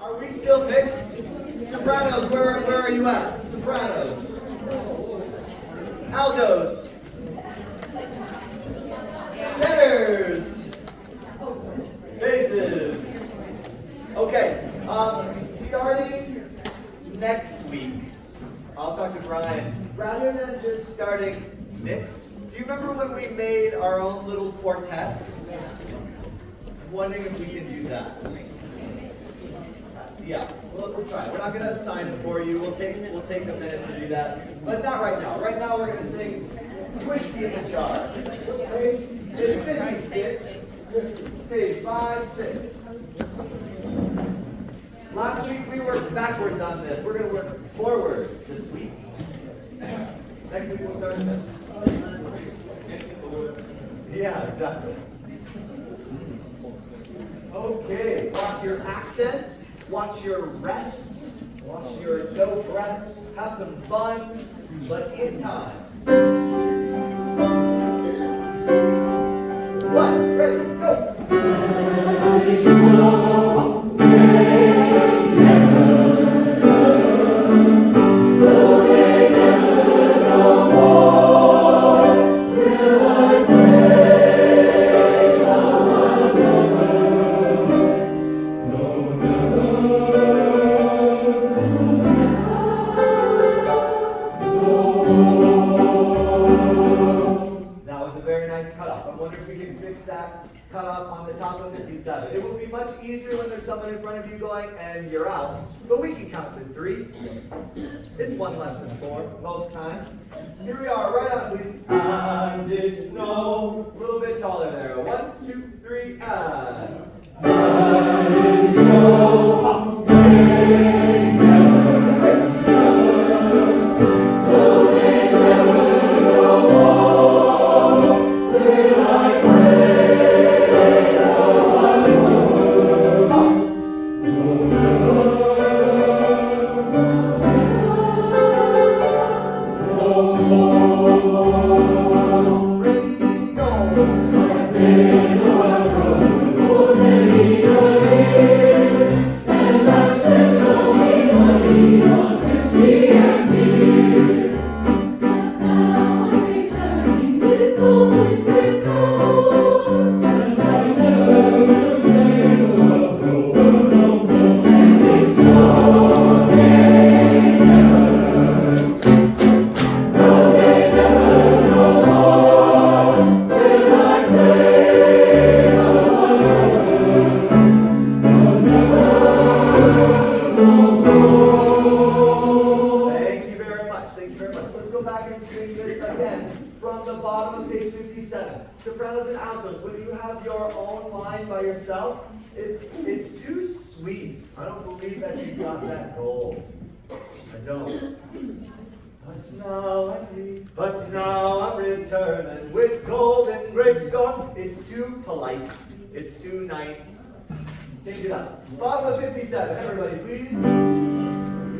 Are we still mixed? Sopranos, where are you at? Sopranos. Altos. Tenors. Basses. Okay, starting next week, I'll talk to Brian. Rather than just starting mixed, do you remember when we made our own little quartets? I'm wondering if we can do that. Yeah, we'll try. We're not going to assign it for you. We'll take a minute to do that, but not right now. Right now we're going to sing Whiskey in the Jar. Okay? It's 56. Page 5, 6. Last week we worked backwards on this. We're going to work forwards this week. Next week we'll start this. Yeah, exactly. Okay, watch your accents, watch your rests, watch your no breaths, have some fun, but in time. 1, ready, go! It will be much easier when there's someone in front of you going, and you're out. But we can count to 3. It's 1 less than 4, most times. Here we are, right on, please. And it's snow. A little bit taller there. 1, 2, 3, and. And it's snow. Up. Sopranos and altos, when you have your own line by yourself, it's too sweet. I don't believe that you got that gold. I don't. But now I'm returning with gold and great scorn. It's too polite. It's too nice. Change it up. Bottom of 57, everybody, please.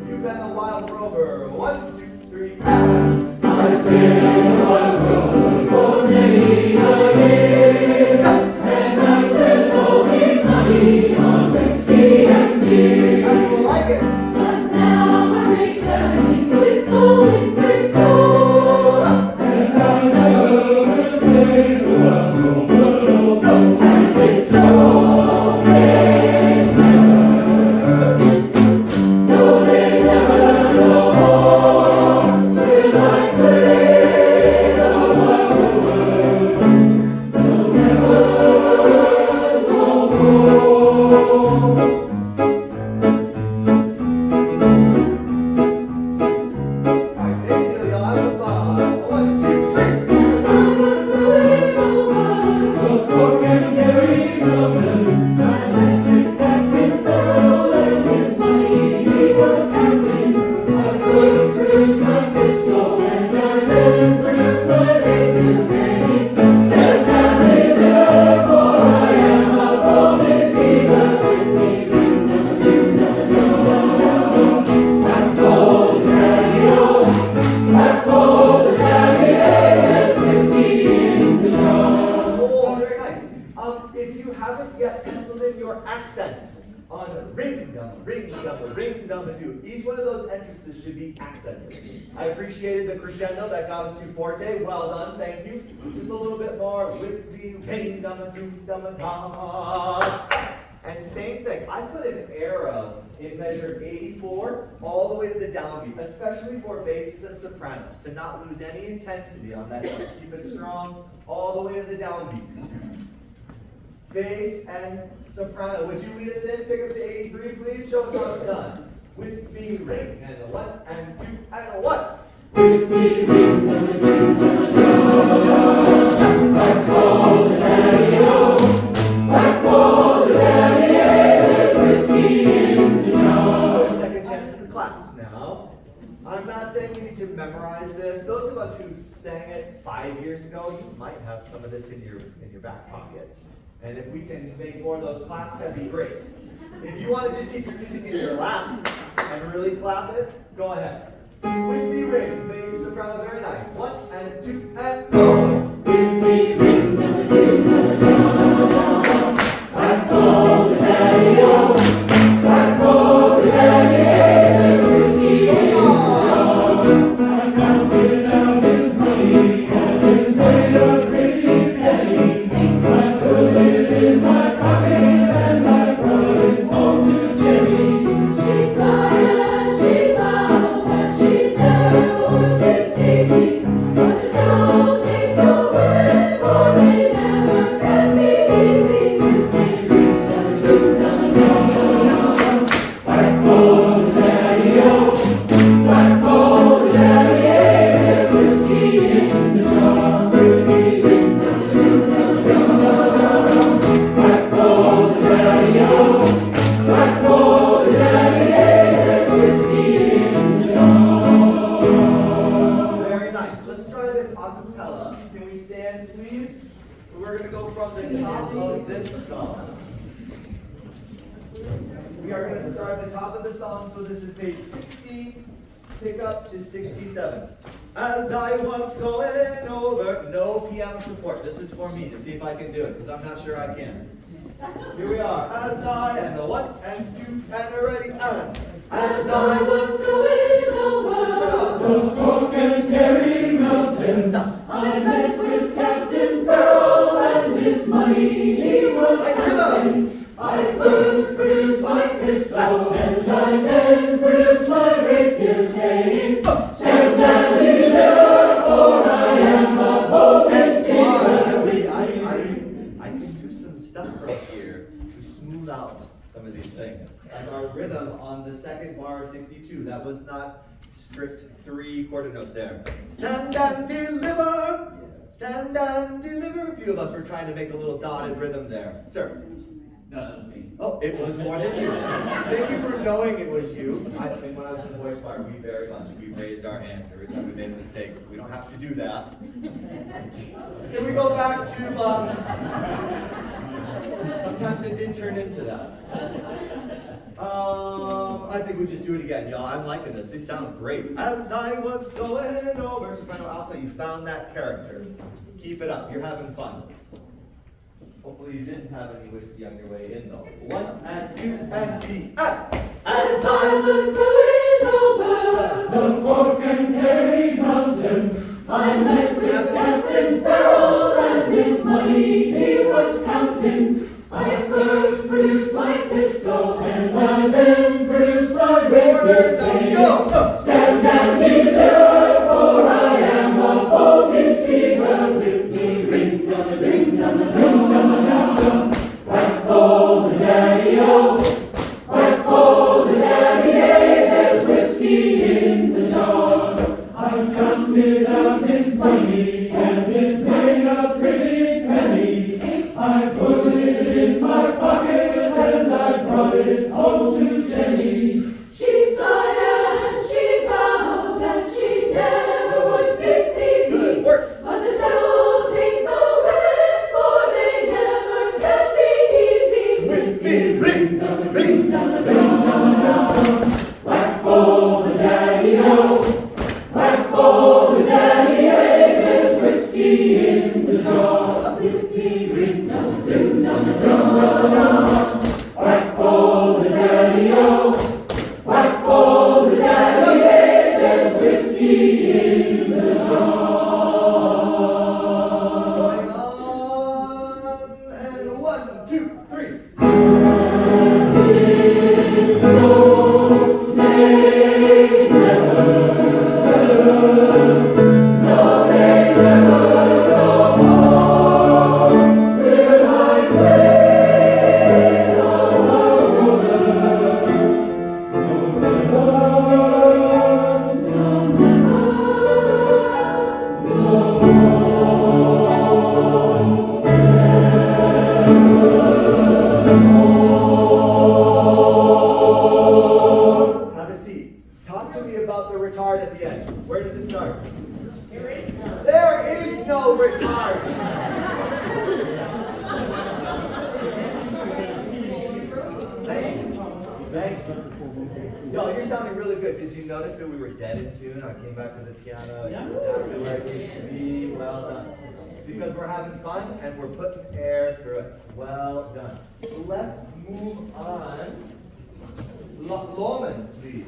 You've been a wild rover. 1, 2, 3, and I've been a wild rover for many a year, and I spent all my money on whiskey and beer. I feel like it. But now I'm returning with gold and great soul, and I never will play the wild rover, and it's so. ring-dum-a-doo. Each one of those entrances should be accented. I appreciated the crescendo that got us to forte. Well done, thank you. Just a little bit more with the ring-dum-a-doo-dum-a-da. And same thing, I put an arrow in measure 84 all the way to the downbeat, especially for basses and sopranos, to not lose any intensity on that note. Keep it strong all the way to the downbeat. Bass and soprano. Would you lead us in? Pick up to 83, please. Show us how it's done. With the ring and a 1 and 2 and a 1. With the ring and a 2 and a 1. Back for the daddy-o. Back for the daddy-o. There's whiskey in the jar. Second chance at the claps now. I'm not saying we need to memorize this. Those of us who sang it 5 years ago, you might have some of this in your back pocket. And if we can make more of those claps, that'd be great. If you want to just keep your music in your lap and really clap it, go ahead. With the ring, bass, soprano, very nice. 1 and 2 and go. With the ring, back for the daddy-o. Back for the daddy-o. There's whiskey in the jar. I counted down his money and it weighed up 60 pennies. I put it in my pocket and I brought it home to Jenny. She sighed and she vowed that she never would deceive me. But the devil take the women, for they never can be easy with me. Back for the daddy-o, back for the daddy-o, there's whiskey in the jar. Can we stand, please? We're going to go from the top of this song. We are going to start at the top of the song, so this is page 60, pick up to 67. As I was going over, no piano support. This is for me to see if I can do it, because I'm not sure I can. Here we are. As I and the 1 and 2 and ready and. As I was going over the Cork and Kerry mountains, I met with Captain Farrell and his money he was counting. I first produced my pistol and I then produced my rapier, saying, stand and deliver, for I am a bold deceiver. I can do some stuff right here to smooth out some of these things. And our rhythm on the second bar of 62, that was not strict 3 quarter notes there. Stand and deliver, stand and deliver. A few of us were trying to make a little dotted rhythm there. Sir? No, that was me. Oh, it was more than you. Thank you for knowing it was you. When I was in the voice choir, we raised our hands every time we made a mistake. We don't have to do that. Can we go back to, sometimes it did turn into that. I think we just do it again, y'all. I'm liking this. These sound great. As I was going over soprano alto, you found that character. Keep it up. You're having fun. Hopefully you didn't have any whiskey on your way in, though. 1 and 2 and 3 and. As I was going over the Cork and Kerry mountains, I met with Captain Farrell and his money he was counting. I first produced my pistol and I then produced my rapier, saying, stand and deliver, for I am a bold deceiver. With me ring-dum-a-ding-dum-a-dum-dum-a-dum. Back for the daddy-o, back for the daddy-o, there's whiskey in the jar. I counted out his money and it made a pretty penny. I put it in my pocket and I brought it home to Jenny. She sighed and she talk to me about the retard at the end. Where does it start? There is no. There is no retard. Thanks. Yo, you're sounding really good. Did you notice that we were dead in tune? I came back to the piano. It's exactly where it needs to be. Well done. Because we're having fun and we're putting air through it. Well done. So let's move on. Loman, please.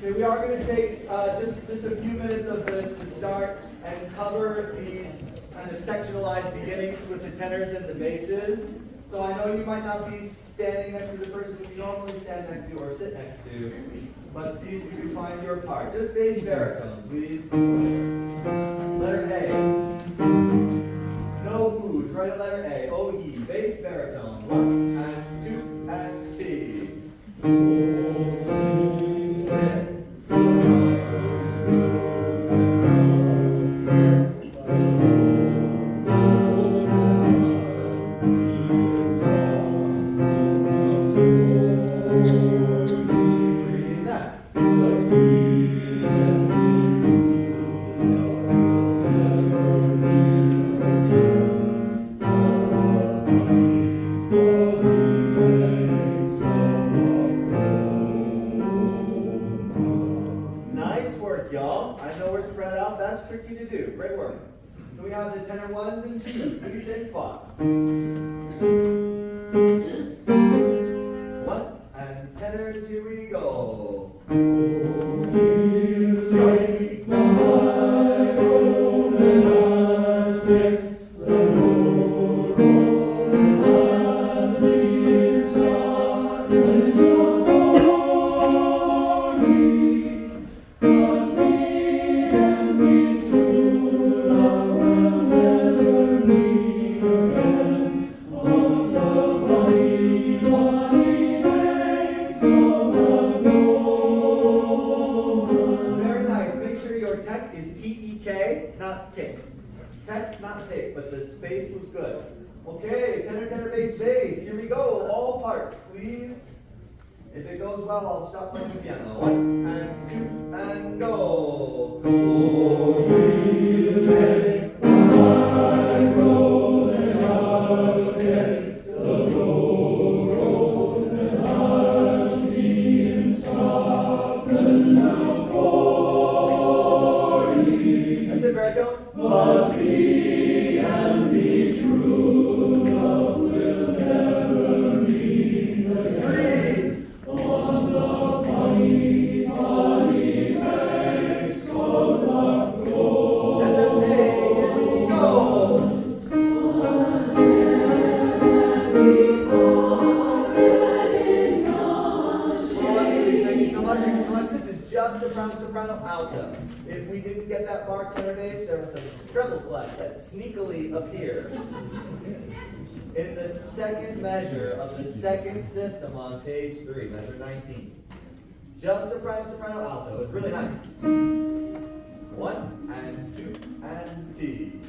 Okay, we are going to take just a few minutes of this to start and cover these kind of sectionalized beginnings with the tenors and the basses. So I know you might not be standing next to the person you normally stand next to or sit next to, but see if you can find your part. Just bass baritone, please. Letter A. No O's, right at letter A. O-E, bass baritone. 1 and 2 and C. Tricky to do. Great work. Then we have the tenor 1s and 2s. Please sing spot. 1 and tenors, here we go. Take the high road and I'll take the low road and I'll be inside when you're not tick. Tech, not tick, but the space was good. Okay, tenor, tenor, bass, bass. Here we go. All parts, please. If it goes well, I'll stop playing the piano. 1 and 2 and go. Oh, we'll take the high road and I'll take the low road and I'll be in Scotland now for ye. That's it, baritone. But be and be true, love will never meet again. On the bonny, bonny banks of the Clore. SSA, here we go. Thank you so much, thank you so much. This is just soprano, soprano, alto. If we didn't get that bar tenor bass, there are some treble clefs that sneakily appear in the second measure of the second system on page 3, measure 19. Just soprano, soprano, alto. It's really nice. 1 and 2 and T.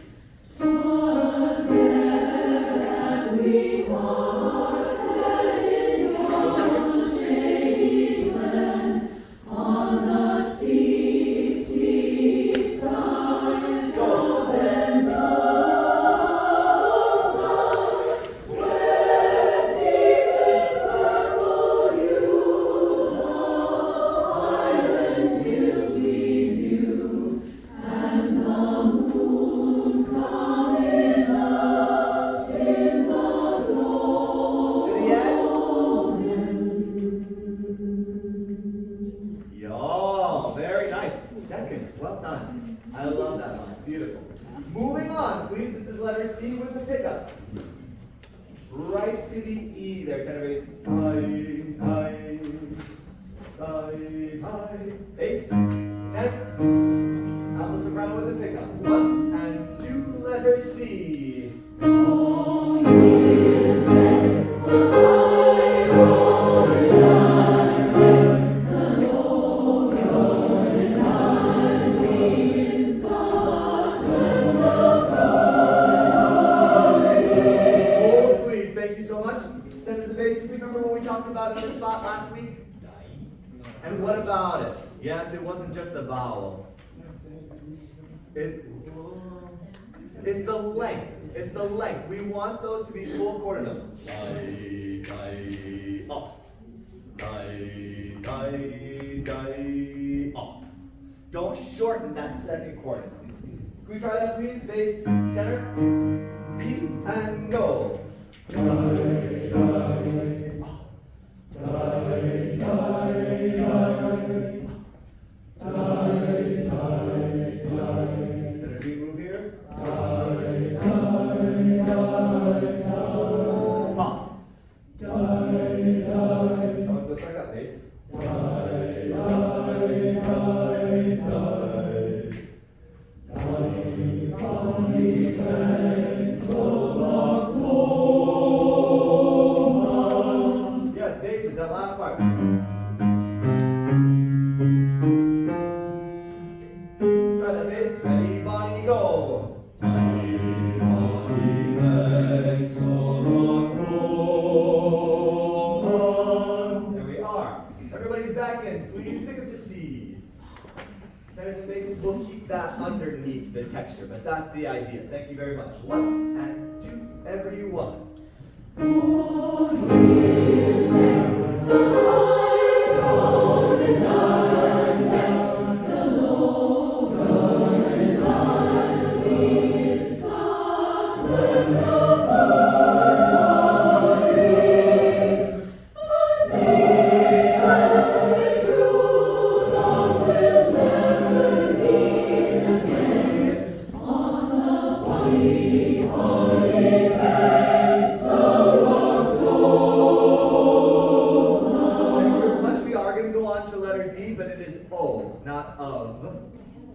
Just as we parted in your shady land on the steep, steep sides of an well done. I love that line. It's beautiful. Moving on, please. This is letter C with the pickup. Right to the E there, tenor bass. Bass. Tenor. Alto soprano with the pickup. 1 and 2, letter C. Oh, remember what we talked about in this spot last week? And what about it? Yes, it wasn't just the vowel. It's the length. It's the length. We want those to be full quarter notes. Dai, dai, up. Dai, dai, dai, up. Don't shorten that second quarter. Can we try that, please? Bass, tenor. Deep and go. Dai, dai, up. Dai, dai, dai. Dai, dai, dai. Energy move here. Dai, dai, dai, dai. Up. Dai, dai. Come on, let's try that bass. Dai, dai, dai, dai. Dai, dai, yes, bass is that last part. Try that bass. Ready, body, go. There we are. Everybody's back in. Please pick up the C. Tenors and basses will keep that underneath the texture, but that's the idea. Thank you very much. 1 and 2, everyone.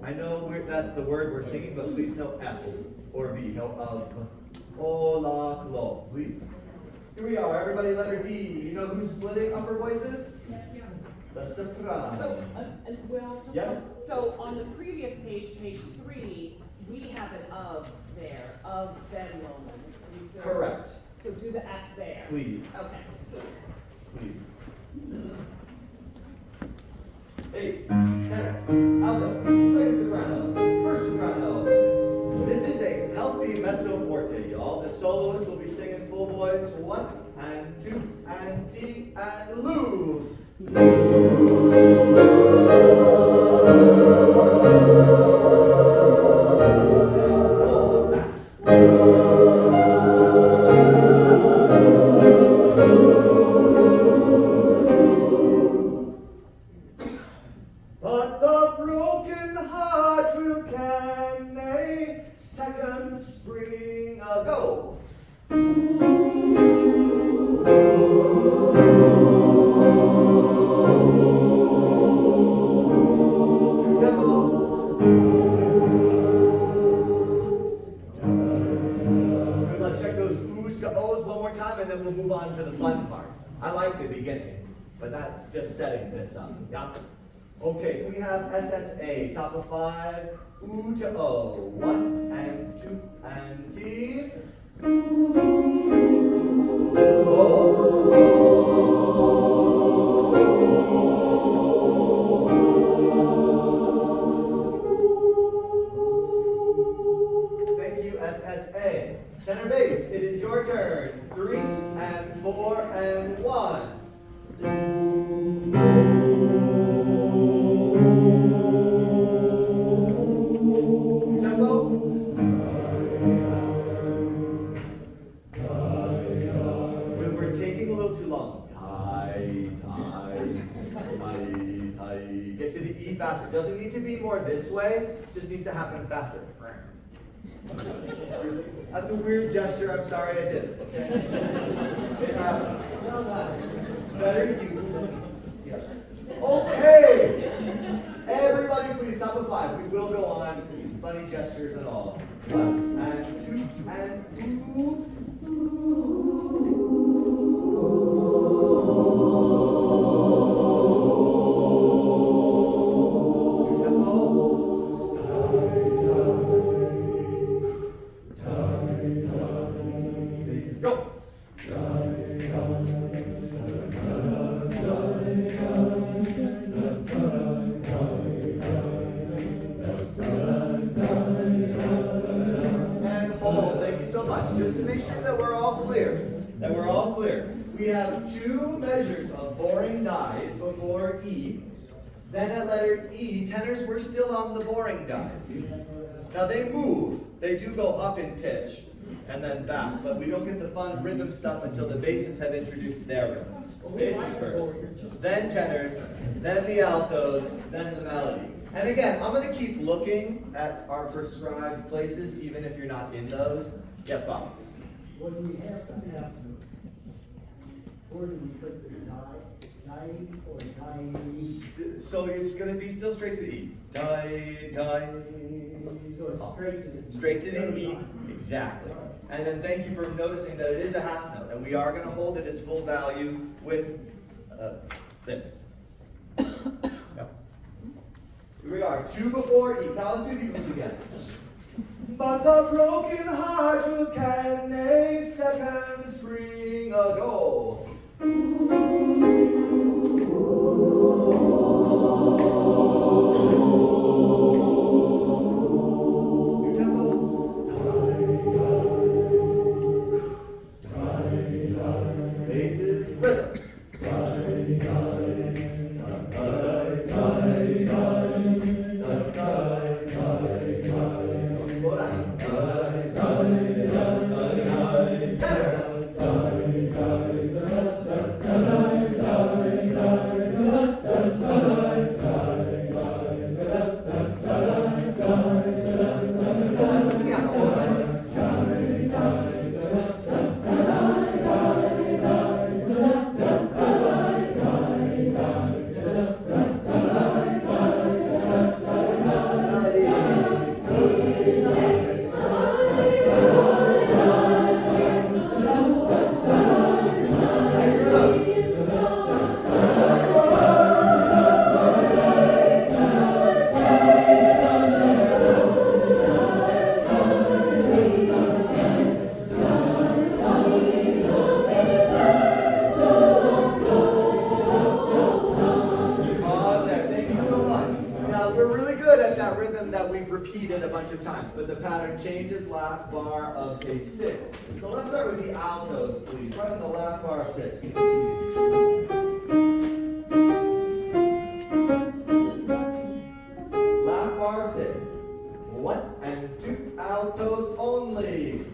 I know that's the word we're singing, but please no F or V, no of. Ola, klo, please. Here we are, everybody letter D. You know who's splitting upper voices? Yeah. The soprano. So, yes? So on the previous page, page 3, we have an of there, of Ben Loman. Correct. So do the F there. Please. Okay. Please. Bass, tenor, alto, second soprano, first soprano. This is a healthy mezzo forte, y'all. The soloist will be singing full voice. 1 and 2 and T and Lou. But the broken heart will can a second spring ago. Tempo. Good, let's check those oohs to ohs one more time and then we'll move on to the fun part. I like the beginning, but that's just setting this up. Yeah? Okay, we have SSA, top of 5, ooh to O. 1 and 2 and T. Thank you, SSA. Tenor bass, it is your turn. 3 and 4 and 1. We're taking a little too long. Get to the E faster. Doesn't need to be more this way, just needs to happen faster. That's a weird gesture, I'm sorry I did it. Okay? It happens. Better use. Okay! Everybody please, top of 5. We will go on. Funny gestures and all. 1 and 2 and ooh. Go. much. Just to make sure that we're all clear. We have two measures of boring dies before E. Then at letter E, tenors, we're still on the boring dies. Now they move. They do go up in pitch and then back, but we don't get the fun rhythm stuff until the basses have introduced their rhythm. Basses first, then tenors, then the altos, then the melody. And again, I'm going to keep looking at our prescribed places, even if you're not in those. Yes, Bob? What do we have to have? Where do we put the die or die? So it's going to be still straight to the E. Die, die. So it's straight to the E. Straight to the E, exactly. And then thank you for noticing that it is a half note, and we are going to hold it its full value with this. Yep. Here we are, 2 before E. Now let's do the E's again. But the broken heart will can a second spring ago. New tempo. Basses, rhythm. Slow down. Repeated a bunch of times, but the pattern changes last bar of page 6. So let's start with the altos, please. Right on the last bar of 6. Last bar of 6. 1 and 2 altos only.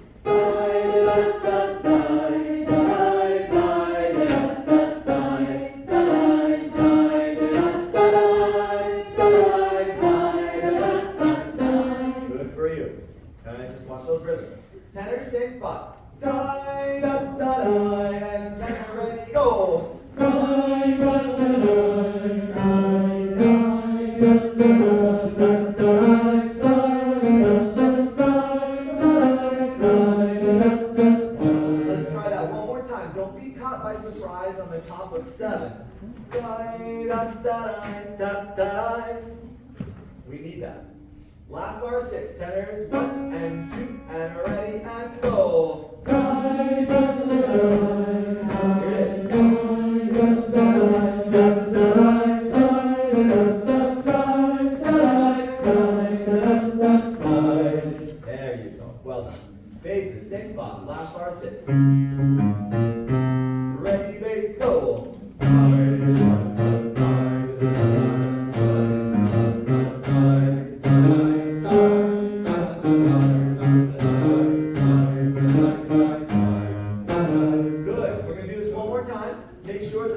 Tenor 6 spot. Die, da, da, da, and tenor ready, go. Die, da, da, Let's try that one more time. Don't be caught by surprise on the top of 7. Die, da, da, da, da. We need that. Last bar 6, tenors 1 and 2, and ready and go. Here it is. There you go. Well done. Basses, same spot. Last bar 6. Ready, bass, go.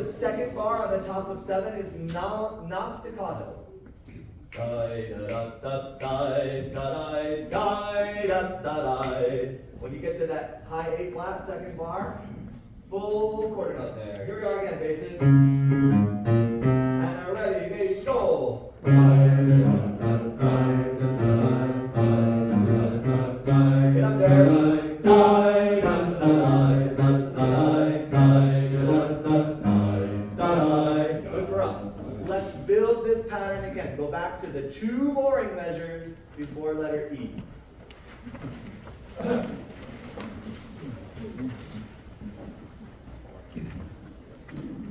Second bar on the top of 7 is not staccato. When you get to that high A flat second bar, full quarter note there. Here we are again, basses. And are ready, bass, go. Get up there. Let's build this pattern again. Go back to the 2 boring measures before letter E.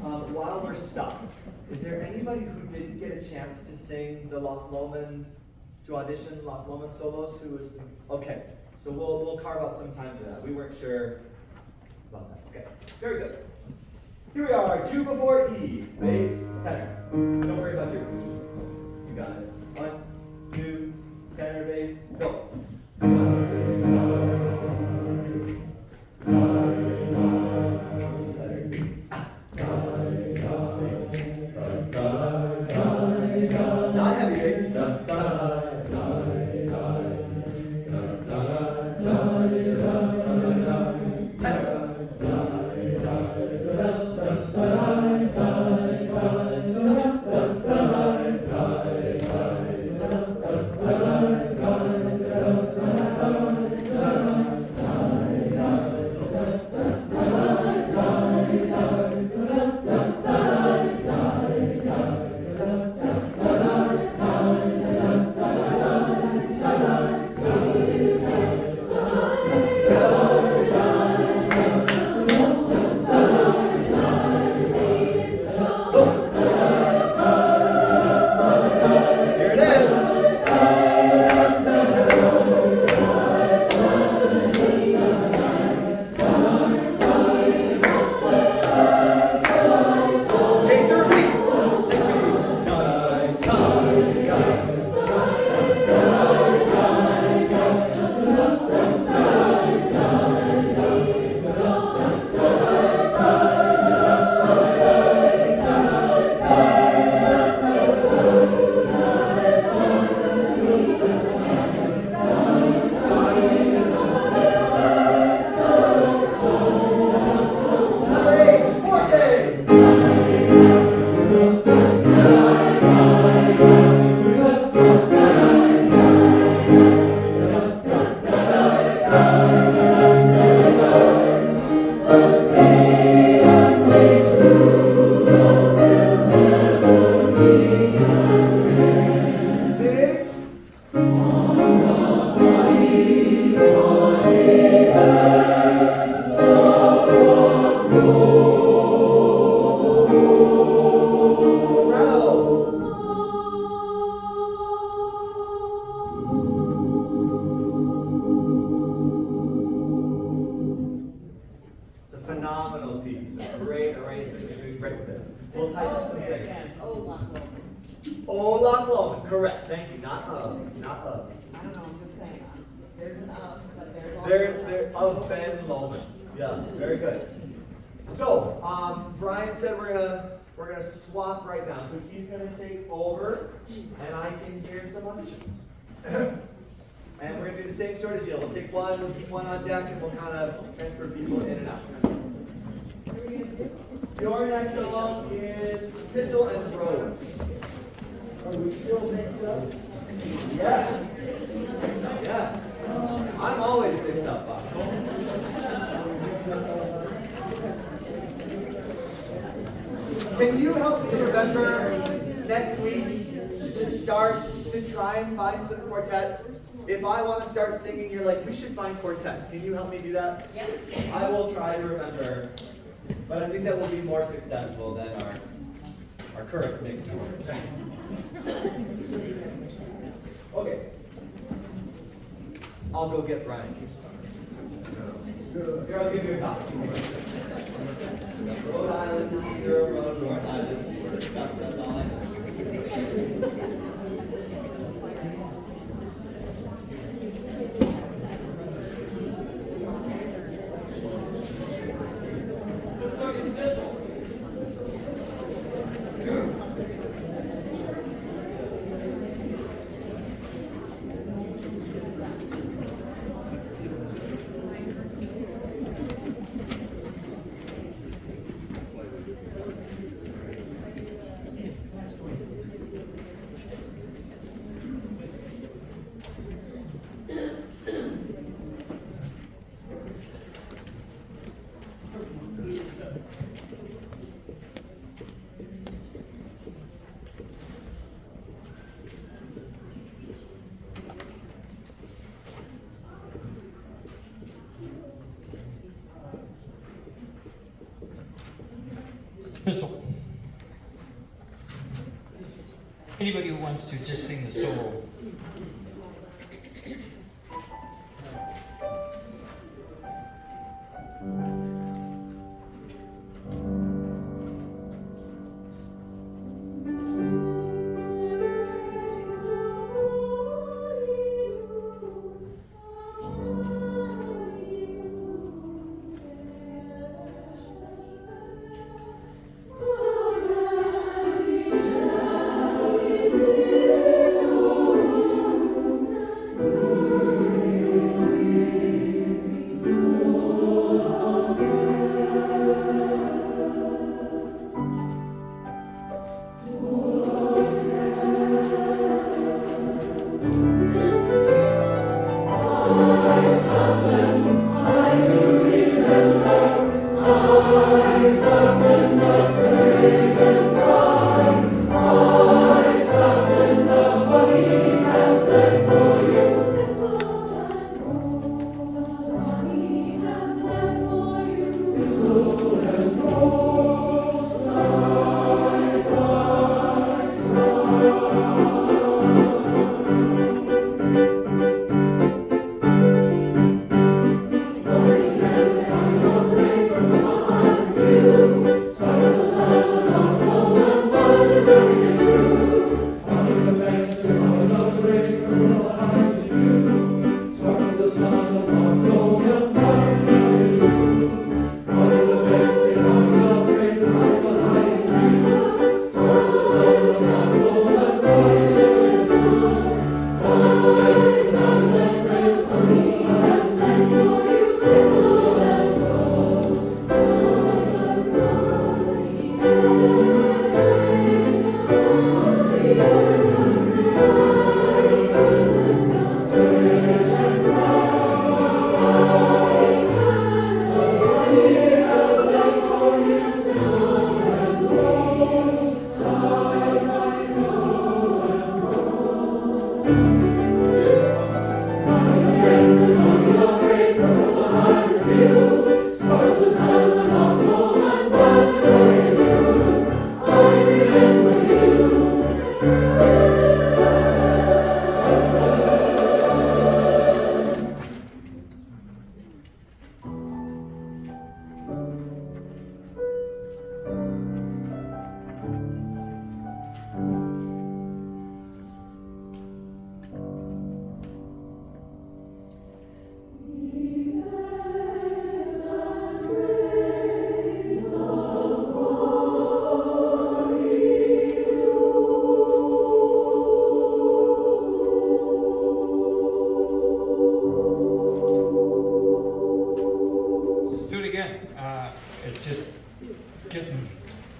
While we're stopped, is there anybody who didn't get a chance to sing the Loch Lomond, to audition Loch Lomond solos? Who was the, okay, So we'll carve out some time for that. We weren't sure about that. Okay, very good. Here we are, 2 before E, bass, tenor. Don't worry about your, you got it. 1, 2, tenor, bass, go. Not heavy bass. Here it is. Take the repeat. Take the Phenomenal piece. A great arrangement. You're doing great with it. We'll tighten some things. Again, oh, lock low. Ola Cloven. Correct. Thank you. Not of. Not of. I don't know, I'm just saying, there's an of, but there's also. They're of Ben Loman. Yeah. Very good. So, Brian said we're gonna swap right now. So he's gonna take over, and I can hear some auditions. And we're gonna do the same sort of deal. We'll take one, we'll keep one on deck, and we'll kind of transfer people in and out. Your next song is Thistle and Rose. Are we still mixed up? Yes. Yes. I'm always mixed up, Bob. Can you help me remember next week to start to try and find some quartets? If I want to start singing, you're like, we should find quartets. Can you help me do that? Yeah. I will try to remember, but I think that will be more successful than our current mixed ones. Okay. I'll go get Brian. Here, I'll give you a copy. Rhode Island, Zero Road, North Island. That's all I know. Rehearsal. Anybody who wants to just sing the solo.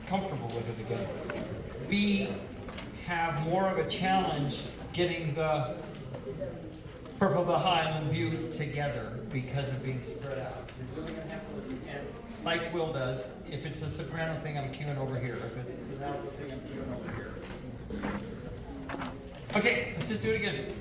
comfortable with it again. B, have more of a challenge getting the Purple the Highland View together because of being spread out. You're really gonna have to listen. And like Will does, if it's a soprano thing, I'm cueing over here. If it's an alto thing, I'm cueing over here. Okay, let's just do it again.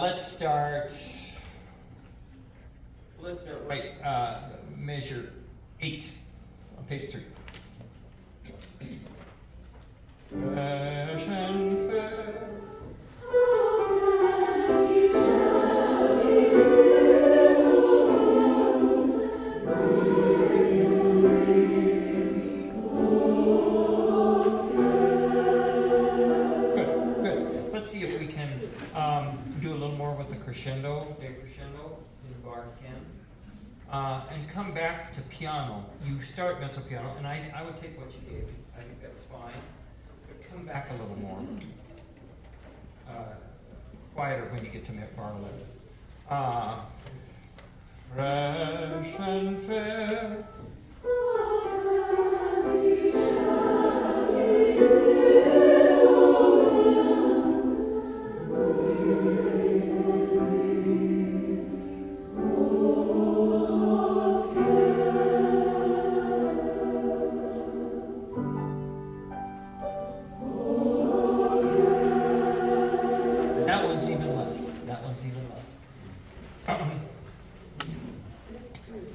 Let's start right, measure 8 on page 3. Fresh and fair. Good. Let's see if we can do a little more with the crescendo, big crescendo in bar 10. And come back to piano. You start mezzo piano, and I would take what you gave me. I think that's fine. But come back a little more. Quieter when you get to bar 11. Fresh and fair.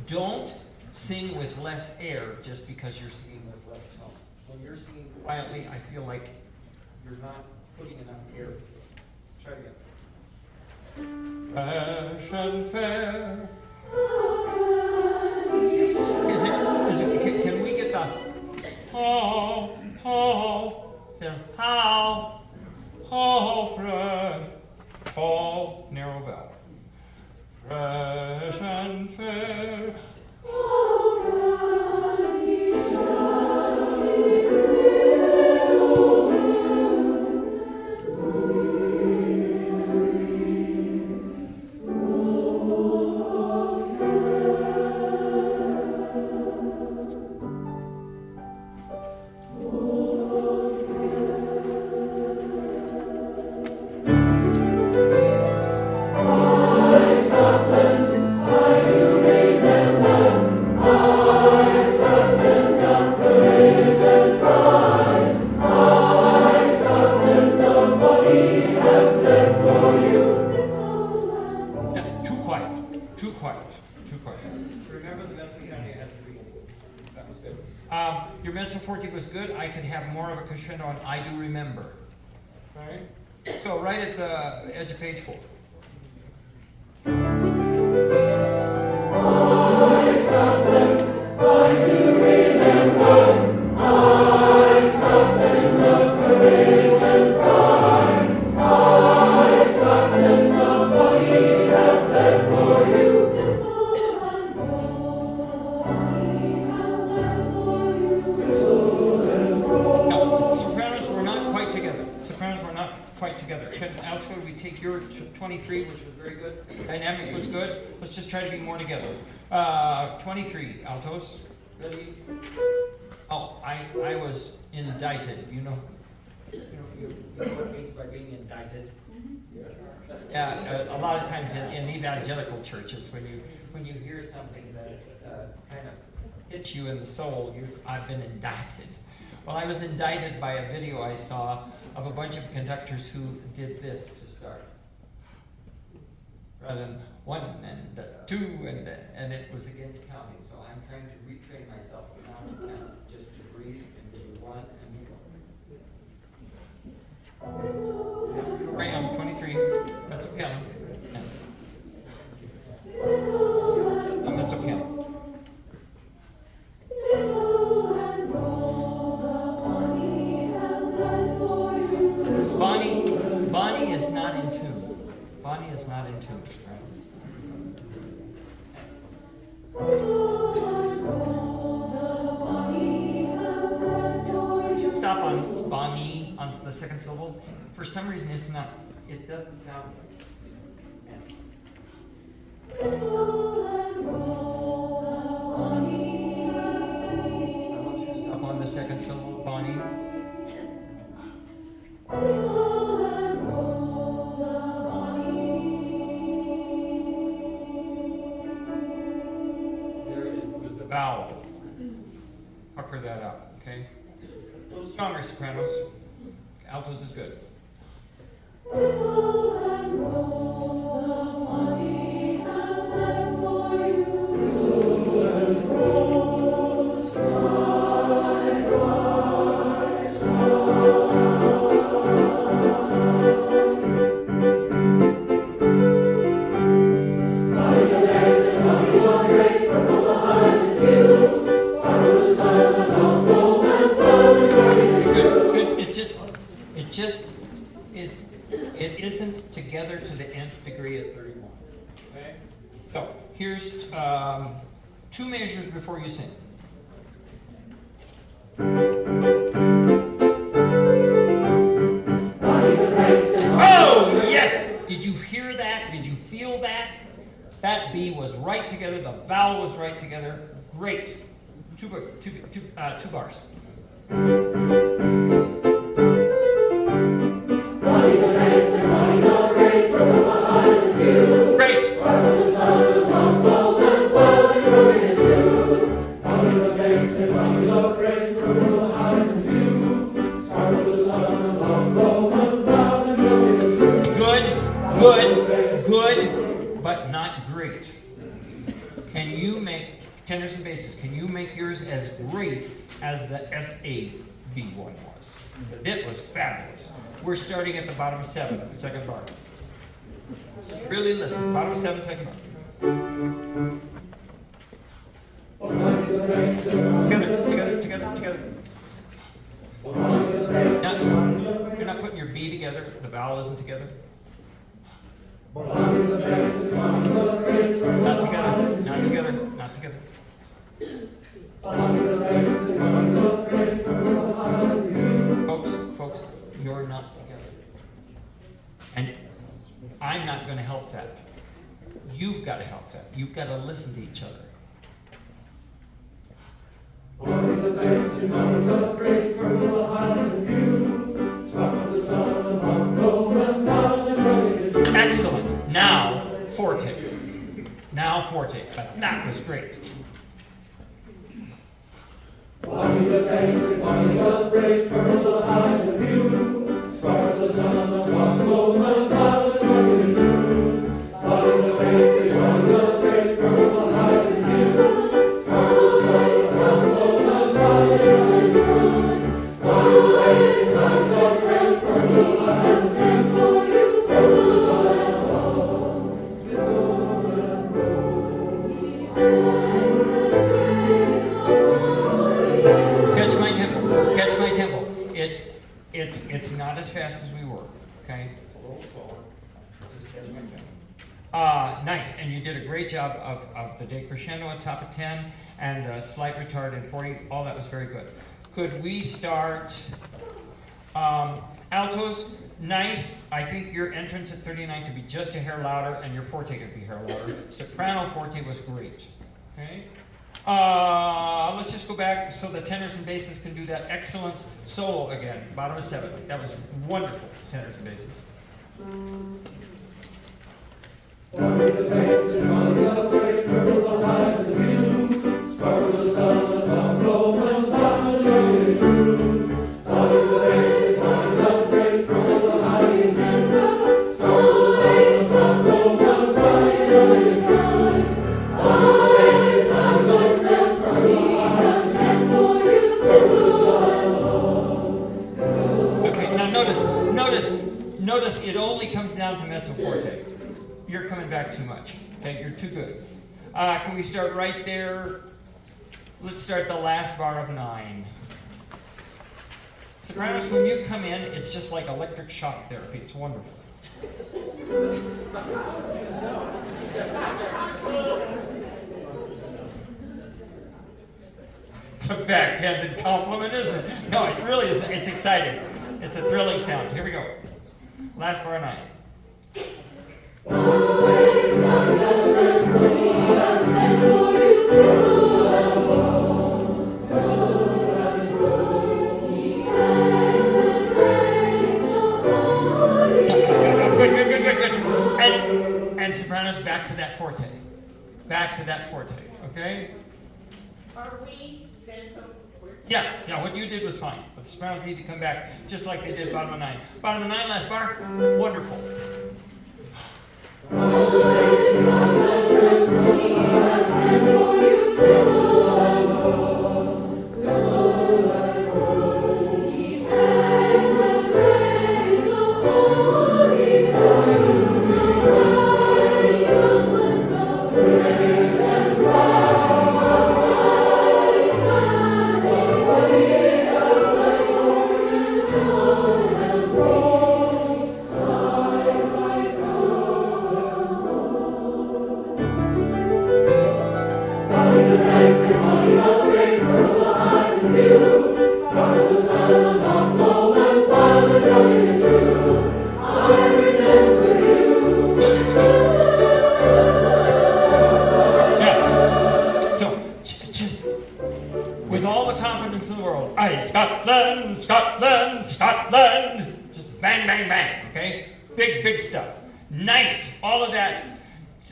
Don't sing with less air just because you're singing with less tone. When you're singing quietly, I feel like you're not putting enough air. Try it again. Fresh and fair. Can we get the how fresh, tall, narrow vowel. Fresh and fair. Your mezzo forte was good. I could have more of a crescendo on I do remember. All right? So right at the edge of page 4. I stop them, I do remember. I stop them of courage and pride. I stop them the body have bled for you. Together. Alto, we take your 23, which was very good. Dynamic was good. Let's just try to be more together. 23, altos. Ready? Oh, I was indicted. You know what it means by being indicted? Yeah, a lot of times in evangelical churches, when you hear something that kind of hits you in the soul, I've been indicted. Well, I was indicted by a video I saw of a bunch of conductors who did this to start. Rather than 1 and 2 and it was against counting. So I'm trying to retrain myself now to count, just to breathe and do 1 and move on. Right on 23. That's piano. That's okay. Bonnie is not in tune. Bonnie is not in too, sopranos. Stop on Bonnie on the second syllable. For some reason, it's not. It doesn't sound. I want you to stop on the second syllable, Bonnie. There it was the vowel. Pucker that up, okay? A little stronger, sopranos. Altos is good. It isn't together to the nth degree at 31. Okay? So here's 2 measures before you sing. Oh, yes! Did you hear that? Did you feel that? That B was right together, the vowel was right together. Great. Two bars. Great. Good, but not great. Can you make tenors and basses? Can you make yours as great as the SAB one was? It was fabulous. We're starting at the bottom of 7, the second bar. Really listen. Bottom of 7, second bar. Together. Now, you're not putting your B together. The vowel isn't together. Not together. Folks, you're not together. And I'm not going to help that. You've got to help that. You've got to listen to each other. Excellent. Now forte. But that was great. Catch my tempo. It's not as fast as we were. Okay, it's a little slower. Just catch my tempo. Nice, and you did a great job of the decrescendo on top of 10 and the slight retard in 40. All that was very good. Could we start altos? Nice. I think your entrance at 39 could be just a hair louder, and your forte could be a hair louder. Soprano forte was great. Okay. Let's just go back so the tenors and basses can do that excellent solo again. Bottom of 7. That was wonderful, tenors and basses. Notice it only comes down to mezzo forte. You're coming back too much. Okay, you're too good. Can we start right there? Let's start the last bar of 9. Sopranos, when you come in, it's just like electric shock therapy. It's wonderful. It's a backhanded compliment, isn't it? No, it really isn't. It's exciting. It's a thrilling sound. Here we go. Last bar 9. Good. And sopranos, back to that forte. Back to that forte, okay? Are we then so Yeah, what you did was fine. But the sopranos need to come back just like they did bottom of 9. Bottom of 9, last bar. Wonderful. Scotland! Just bang, bang, bang, okay? Big stuff. Nice. All of that,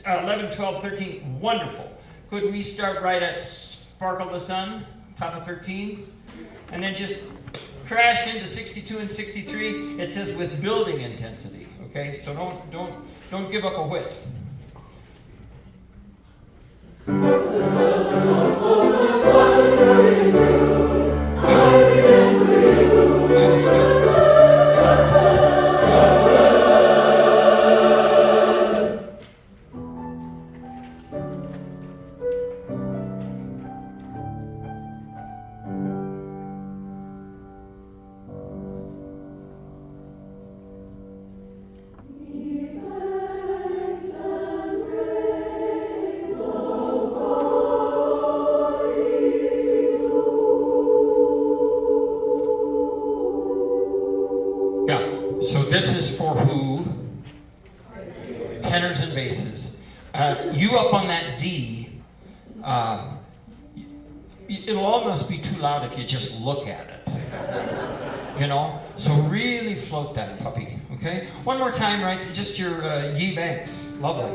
11, 12, 13, wonderful. Could we start right at Sparkle the Sun, top of 13? And then just crash into 62 and 63. It says with building intensity, okay? So don't give up a whit. So this is for who? Tenors and basses. You up on that D, it'll almost be too loud if you just look at it. You know? So really float that puppy, okay? One more time, right? Just your Ye Banks. Lovely.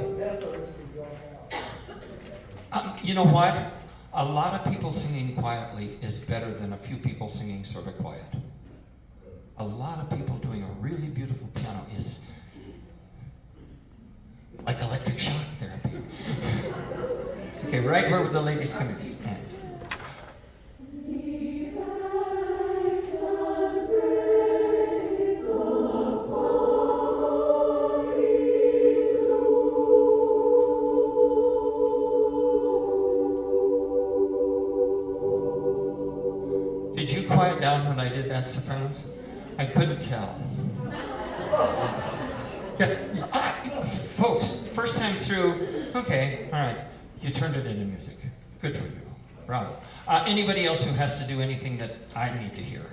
You know what? A lot of people singing quietly is better than a few people singing sort of quiet. A lot of people doing a really beautiful piano is like electric shock therapy. Okay, right where the ladies come in. And did you quiet down when I did that, sopranos? I couldn't tell. Yeah, folks, first time through, okay, all right, you turned it into music. Good for you. Bravo. Anybody else who has to do anything that I need to hear?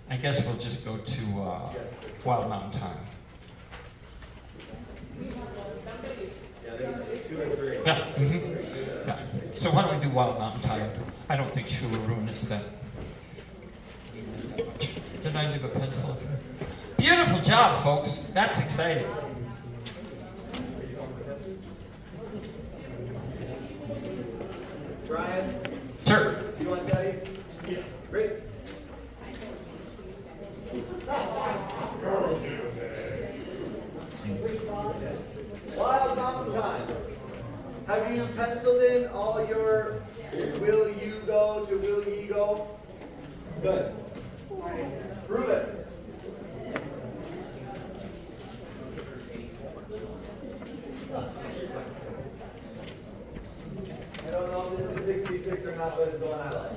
I guess we'll just go to Wild Mountain Time. Yeah, there's 2 and 3. Yeah, yeah. So why don't we do Wild Mountain Time? I don't think Shula ruined us that. Did I leave a pencil? Beautiful job, folks. That's exciting. Brian? Sure. You want Daddy? Yes. Great. Wild Mountain Time. Have you penciled in all your will you go to will ye go? Good. Prove it. I don't know if this is 66 or not, but it's the one I like.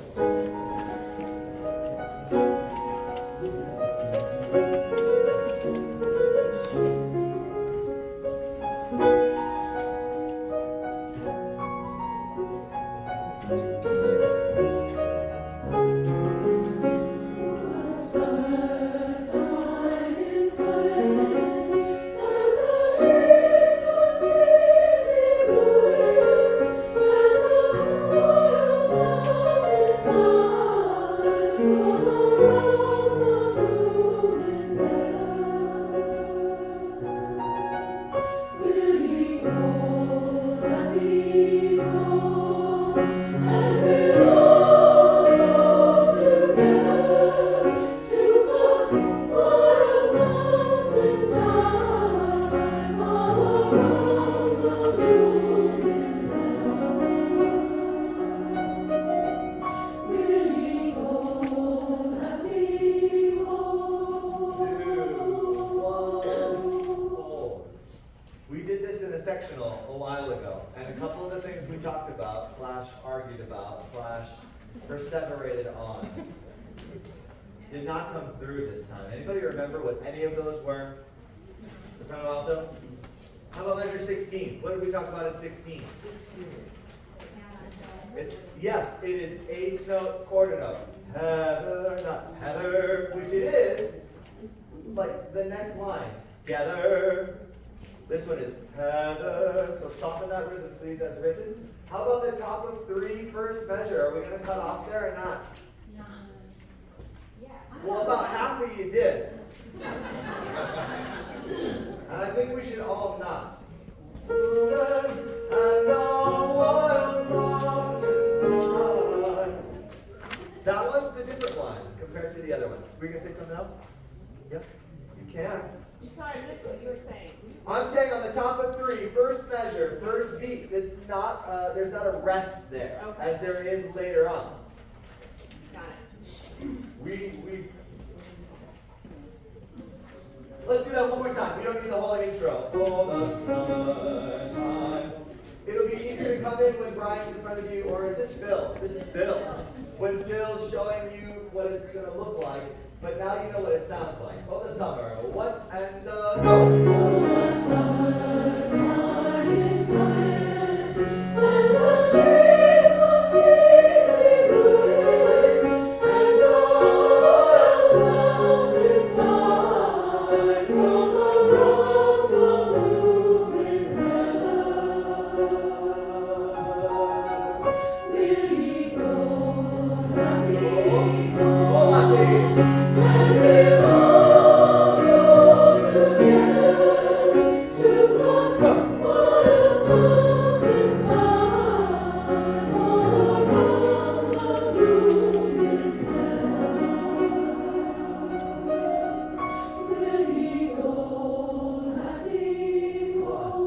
a while ago, and a couple of the things we talked about, / argued about, / perseverated on, did not come through this time. Anybody remember what any of those were? Soprano, alto? How about measure 16? What did we talk about at 16? Yes, it is 8th note, quarter note. Heather, not Heather, which it is, like the next line. Together. This one is Heather. So soften that rhythm, please, as written. How about the top of 3 first measure? Are we going to cut off there or not? No. Yeah. Well, about half of you did. And I think we should all not. That one's the different one compared to the other ones. Were you going to say something else? Yeah, you can. Sorry, I missed what you were saying. I'm saying on the top of 3, first measure, first beat, it's not, there's not a rest there, Okay. as there is later on. Got it. Let's do that one more time. We don't need the whole intro. Oh, the summertime. It'll be easier to come in when Brian's in front of you, or is this Phil? This is Phil. When Phil's showing you what it's going to look like, but now you know what it sounds like. Oh, the summer. What? And go. Oh, the summertime is coming, and the trees are singing blue, and all mountain tide rolls around the blooming heather. Will ye go, lassie, go, lassie, and we'll all go together to pluck up all the mountain thyme all around the blooming heather. Will ye go, lassie, go? 1, 2, 1.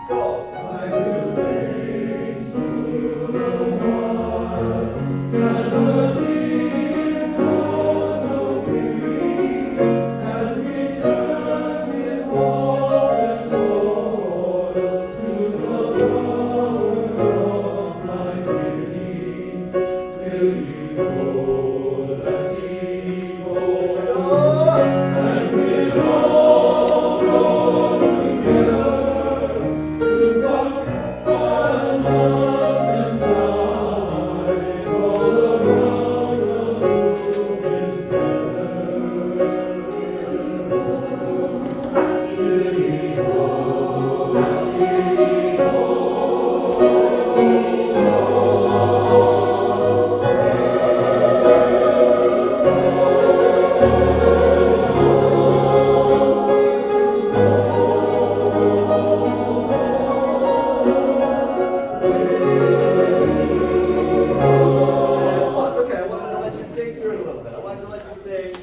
So I will range through the water, and the deep falls so green, and return with all its toils to the bower of my dream. Will you go, lassie, go? And we'll all go together to rock a mountain tide all around the blooming It's okay, I wanted to let you sing through it a little bit. I wanted to let you sing.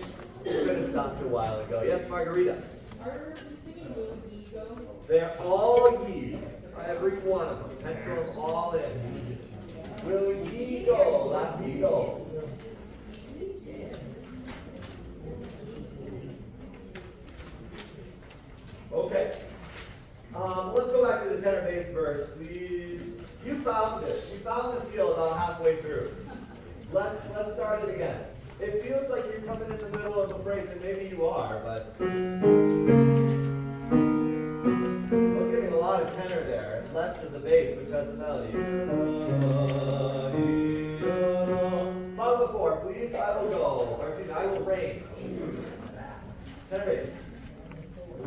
You could have stopped a while ago. Yes, Margarita? Are we singing Will Ye Go? They're all ye's. Every one of them. Pencil them all in. Will ye go, lassie, go? Okay. Let's go back to the tenor bass verse, please. You found it. You found the feel about halfway through. Let's start it again. It feels like you're coming in the middle of a phrase, and maybe you are, but I was getting a lot of tenor there, and less of the bass, which has the melody. Bottom before, please. I will go. Or excuse me, I will range. Tenor bass.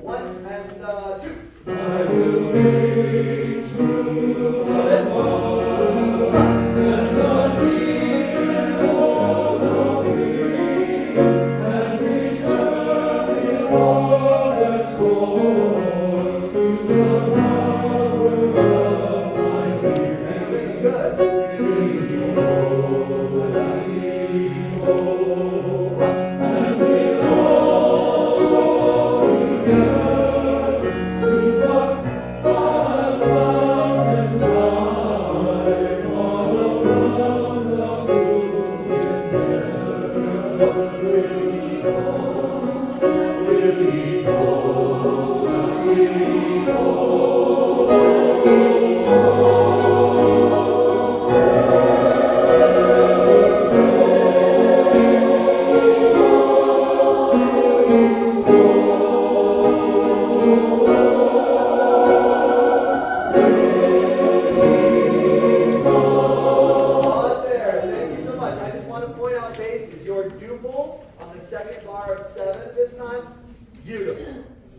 1 and 2. I will range through the water, and the deep falls so green, and return with all its toils to the bower of my dear. Really good. Will go, lassie, go, and we'll all go together to pluck a mountain thyme all around the blooming heather. Will ye go, will ye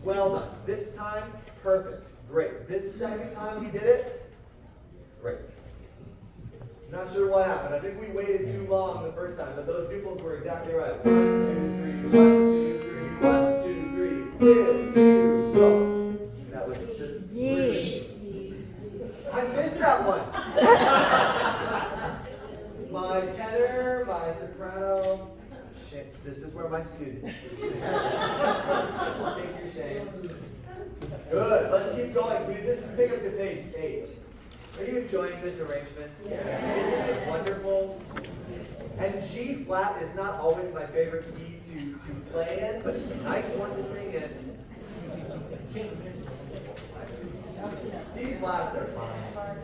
Well done. This time, perfect. Great. This second time he did it, great. Not sure what happened. I think we waited too long the first time, but those duples were exactly right. 1, 2, 3, 1, 2, 3, 1, 2, 3. Till you go. That was just brilliant. I missed that one. My tenor, my soprano. Shame. This is where my students. Take your shame. Good. Let's keep going, please. This is pick up to page 8. Are you enjoying this arrangement? Yeah. Isn't it wonderful? And G flat is not always my favorite key to play in, but it's a nice one to sing in. C flats are fine.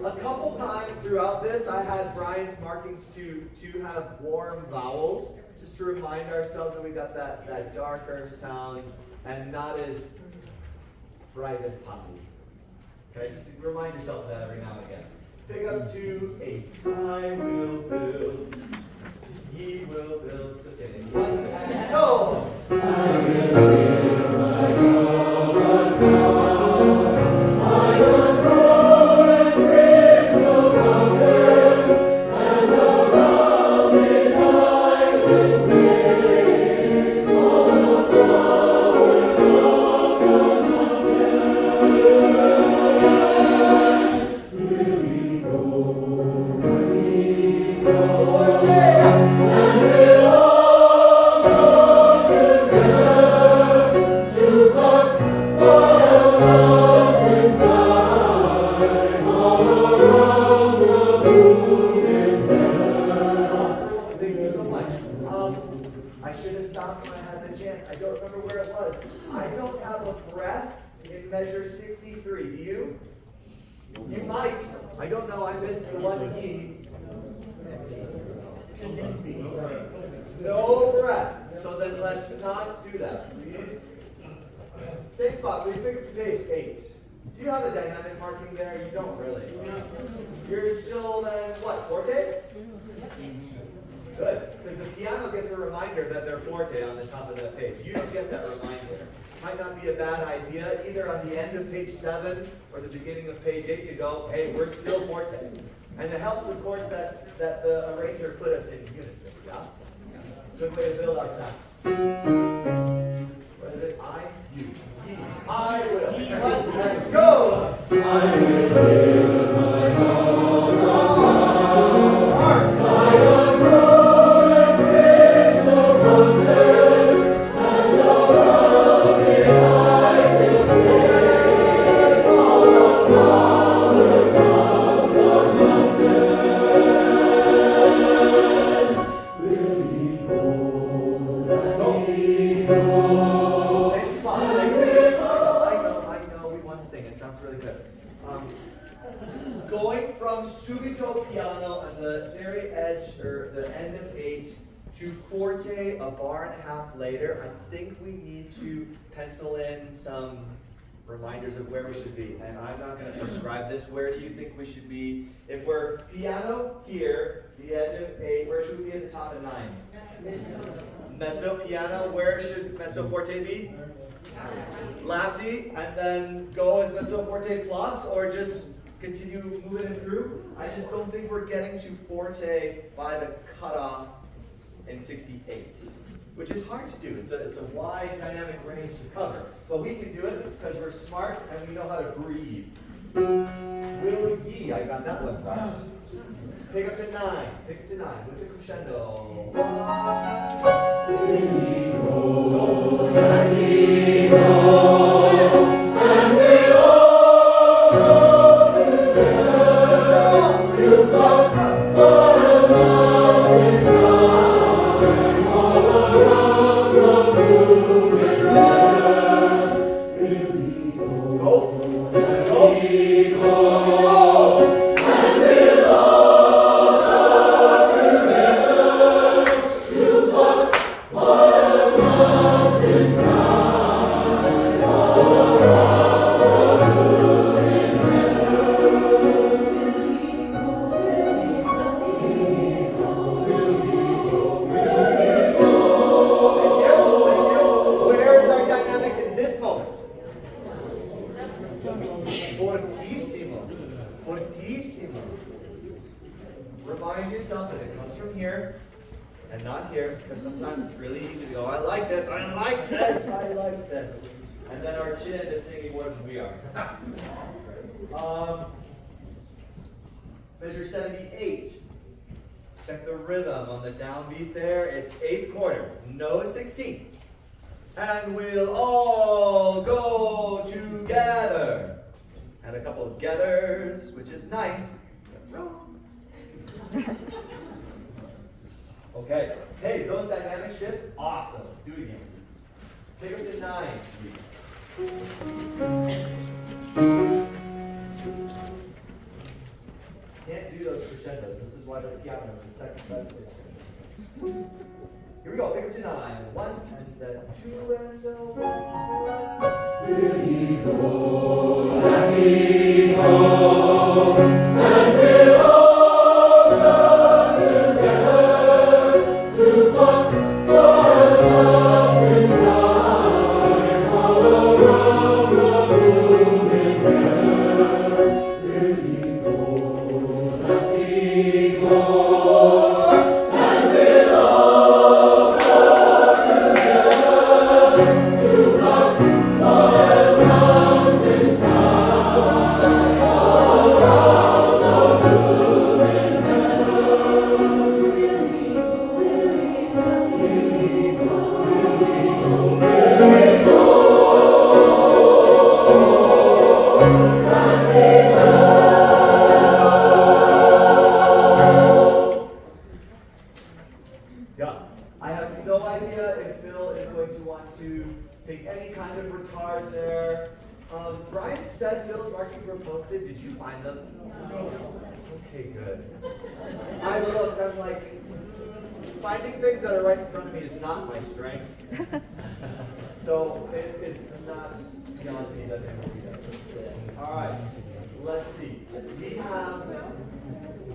A couple times throughout this, I had Brian's markings to have warm vowels, just to remind ourselves that we got that darker sound and not as bright and poppy. Okay, just remind yourself of that every now and again. Pick up to 8. I will build, ye will build. Just in 1 and go. I will build my God's house. I will grow and crystal fountain, and around it I will place all the flowers of the mountain. Will we go see God, and we'll all go together to pluck wild mountain thyme all around the blooming land. Awesome. Thank you so much. I should have stopped when I had the chance. I don't remember where it was. I don't have a breath in measure 63. Do you? You might. I don't know. I missed the one key. No breath. So then let's not do that, please. Same spot. Please pick up to page 8. Do you have a dynamic marking there? You don't really. You're still then what? Forte? Good. Because the piano gets a reminder that they're forte on the top of that page. You don't get that reminder. Might not be a bad idea, either on the end of page 7 or the beginning of page 8 to go, hey, we're still forte. And it helps, of course, that the arranger put us in unison. Yeah? Good way to build our sound. What is it? I, you, ye. I will. One and go. I will build my house. I will grow and crystal fountain, and around it I will place all the flowers of the mountain. Will we go see God? It's fun. I know. We want to sing. It sounds really good. Going from subito piano at the very edge or the end of 8 to forte a bar and a half later, I think we need to pencil in some reminders of where we should be. And I'm not going to prescribe this. Where do you think we should be? If we're piano here, the edge of 8, where should we be at the top of 9? Mezzo piano, where should mezzo forte be? Lassie, and then go as mezzo forte plus, or just continue moving it through? I just don't think we're getting to forte by the cutoff in 68, which is hard to do. It's a wide dynamic range to cover. But we can do it because we're smart and we know how to breathe. Will ye, I got that one right. Pick up to 9. Pick up to 9 with the crescendo. And we all go together to pluck wild mountain thyme all around the blooming land. Will we go and see God, and we'll all go together to pluck wild mountain thyme yourself that it comes from here and not here, because sometimes it's really easy to go, I like this, I like this, I like this. And then our chin is singing more than we are. Measure 78. Check the rhythm on the downbeat there. It's 8th quarter, no 16ths. And we'll all go together. And a couple of gathers, which is nice. Wrong. Okay. Hey, those dynamic shifts, awesome. Do it again. Take it to 9, please. Can't do those crescendos. This is why the piano is the second best instrument. Here we go. Pick up to 9. 1 and then 2 and 1. Here we go. Let's see go. And we'll all go together to walk the mountain time all around the room in there. Here we go. Let's see go. Brian said Phil's markings were posted. Did you find them? No. Okay, good. I looked, I'm like, finding things that are right in front of me is not my strength. So it's not beyond me that they will be there. All right, let's see. We have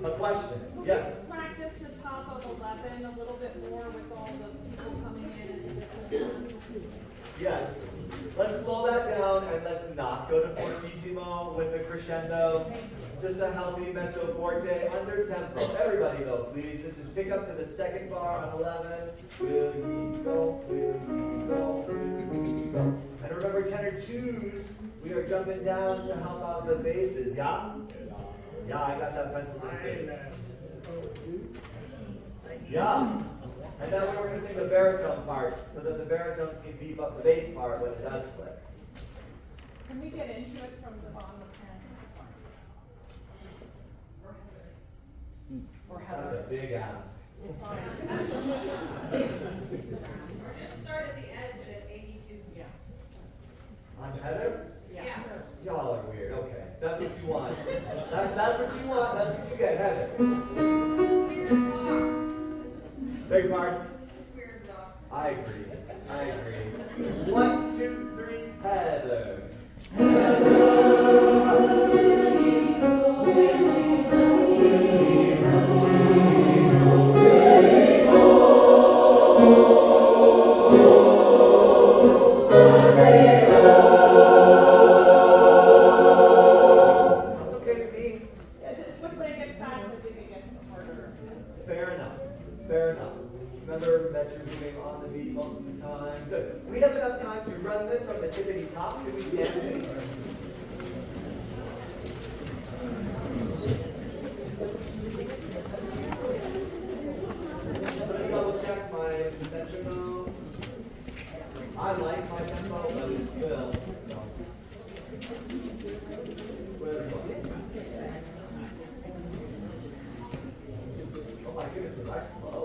a question. Yes? Practice the top of 11 a little bit more with all the people coming in at different times. Yes. Let's slow that down and let's not go to fortissimo with the crescendo. Just a healthy mezzo forte under tempo. Everybody though, please. This is pick up to the second bar on 11. Will ye go, will ye go, will ye go. And remember tenor 2s, we are jumping down to help out the basses, yeah? Yeah, I got that pencil in too. Yeah. And then we're going to sing the baritone part, so that the baritones can beef up the bass part when it does split. Can we get into it from the bottom of 10? Or That's a big ask. Sorry. Or just start at the edge at 82. Yeah. On Heather? Yeah. Y'all are weird. Okay. That's what you want. That's what you want. That's what you get, Heather. Weird box. Big part. Weird box. I agree. I agree. 1, 2, 3, Heather. Sounds okay to me. When it gets fast, I think it gets harder. Fair enough. Fair enough. Remember that you're moving on the beat most of the time. Good. We have enough time to run this from the tippity top. Can we stand, please? Let me double check my metronome. I like my tempo, but it's Bill. So. Where it goes. Oh my goodness, was I slow?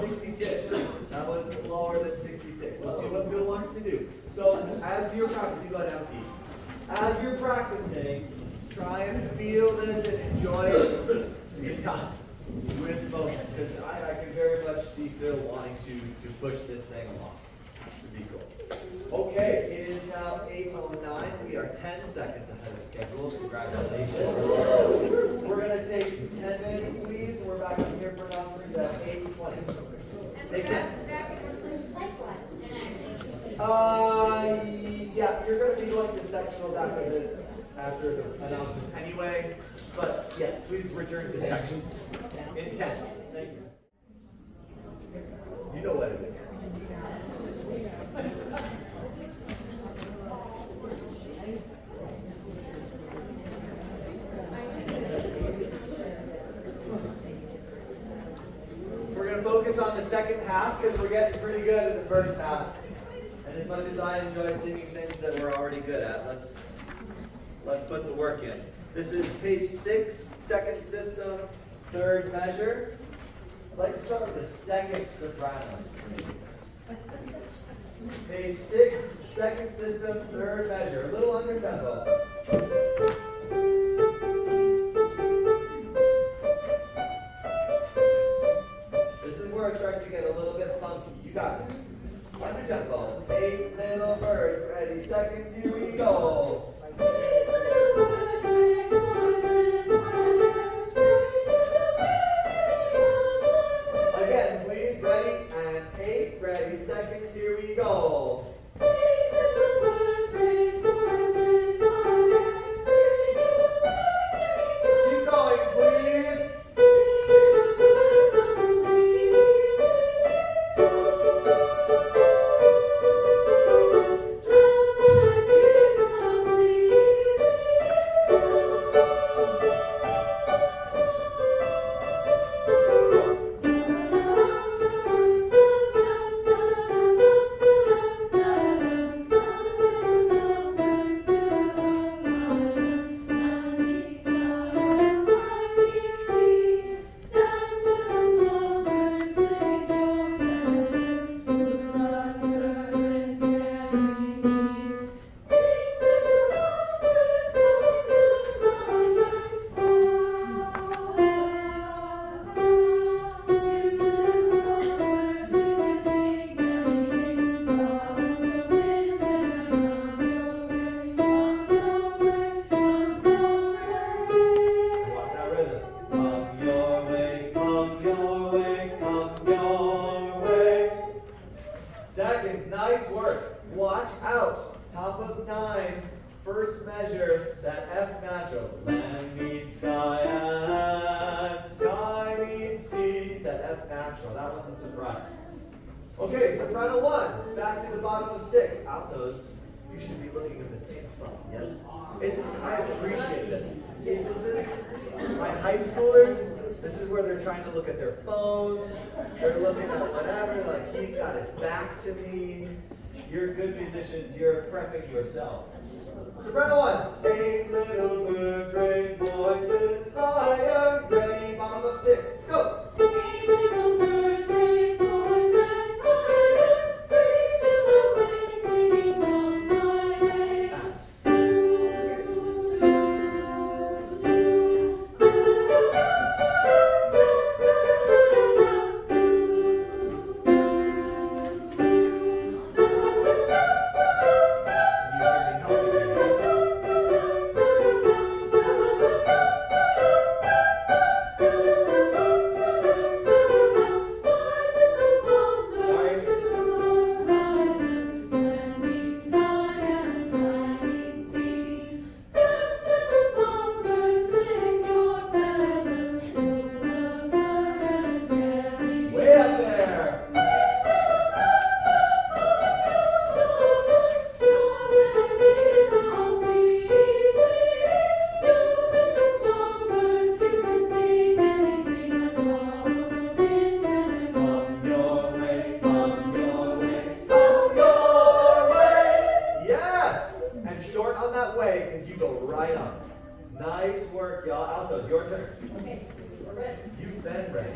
66. That was slower than 66. We'll see what Bill wants to do. So as you're practicing, go ahead and have a seat. As you're practicing, try and feel this and enjoy it in time with motion, because I can very much see Phil wanting to push this thing along. Should be cool. Okay, it is now 8:09. We are 10 seconds ahead of schedule. Congratulations. We're going to take 10 minutes, please. We're back up here for announcements at 8:20. Take 10. Yeah, you're going to be going to sectionals after this, after the announcements anyway. But yes, please return to sections. In 10. Thank you. You know what it is. We're going to focus on the second half because we're getting pretty good at the first half. And as much as I enjoy singing things that we're already good at, let's put the work in. This is page 6, second system, third measure. I'd like to start with the second soprano. Page 6, second system, third measure. A little under tempo. This is where it starts to get a little bit funky. You got it. Under tempo. 8 little birds. Ready, seconds, here we go. Again, please. Ready, and 8. Ready, seconds, here we go. Keep going, please. Seconds, nice work. Watch out. Top of time. First measure, that F natural. Land meets sky and sky meets sea. That F natural. That one's a surprise. Okay, soprano 1. Back to the bottom of 6. Altos, you should be looking in the same spot. Yes? I appreciate it. See, this is my high schoolers. This is where they're trying to look at their phones. They're looking at whatever. Like, he's got his back to me. You're good musicians. You're prepping yourselves. Soprano 1. 8 little birds raise voices higher. Ready, bottom of 6. Go. 8 little birds raise voices higher. Free to away, singing all night. Nice work, y'all. Altos, your turn. Okay, we're ready. You've been ready.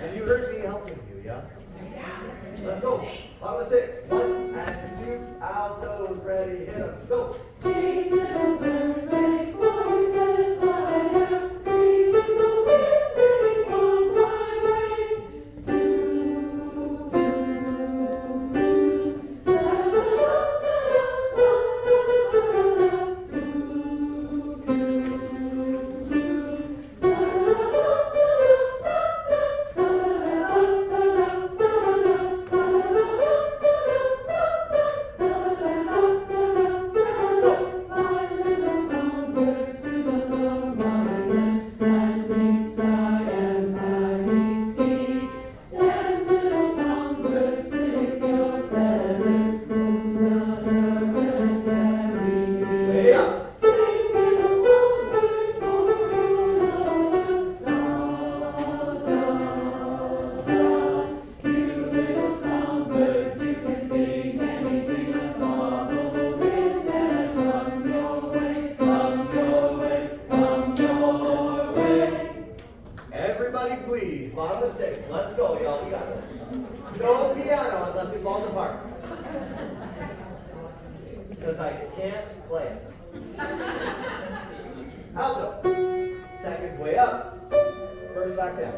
And you heard me helping you, yeah? Let's go. Bottom of 6. 1 and 2. Altos ready. Hit 'em. Go. Eight little birds raise voices higher, reach the winds singing on my way. Do, do, da, da, Way up. Sing little songbirds for your lovers, da, da, da. You little songbirds, you can sing anything and follow the wind and come your way, come your way, come your way. Everybody please. Bottom of 6. Let's go, y'all. You got this. No piano unless it falls apart. Because I can't play it. Alto. Seconds way up. First back down.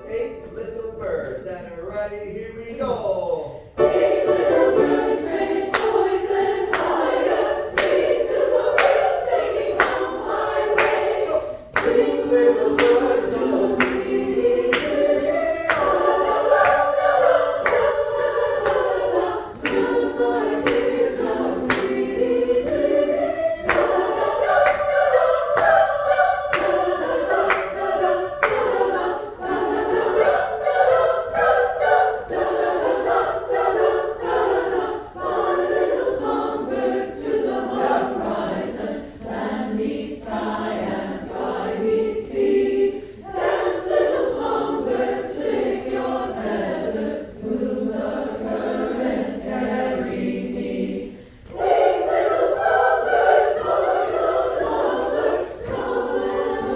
8 little birds and ready. Here we go. Eight little birds raise voices higher, reach to the wind singing on my way. Sing little birds so sweetly, la la la la la la. Do my dears so freely, la la la la little songbirds to the horizon, land meets sky and sky meets sea. Dance, little songbirds, flick your feathers, through the current carry me. Sing, little songbirds, for your lovers, come and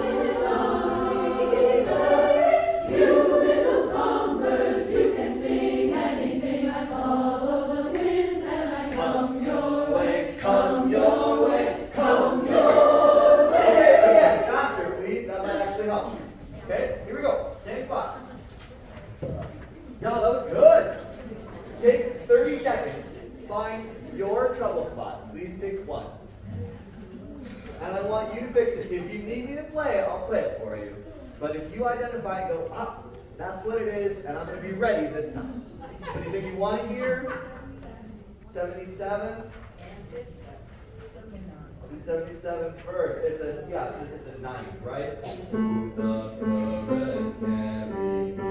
be. You little songbirds, you can sing anything. I follow the wind and I come your way, Come your way. Come your way. Okay, again, faster, please. That might actually help. Okay, here we go. Same spot. No, that was good. Take 30 seconds. Find your trouble spot. Please pick one. And I want you to fix it. If you need me to play it, I'll play it for you. But if you identify, go, that's what it is, and I'm going to be ready this time. Anything you want to hear? 77? I'll do 77 first. It's a 9, right? The current carry me.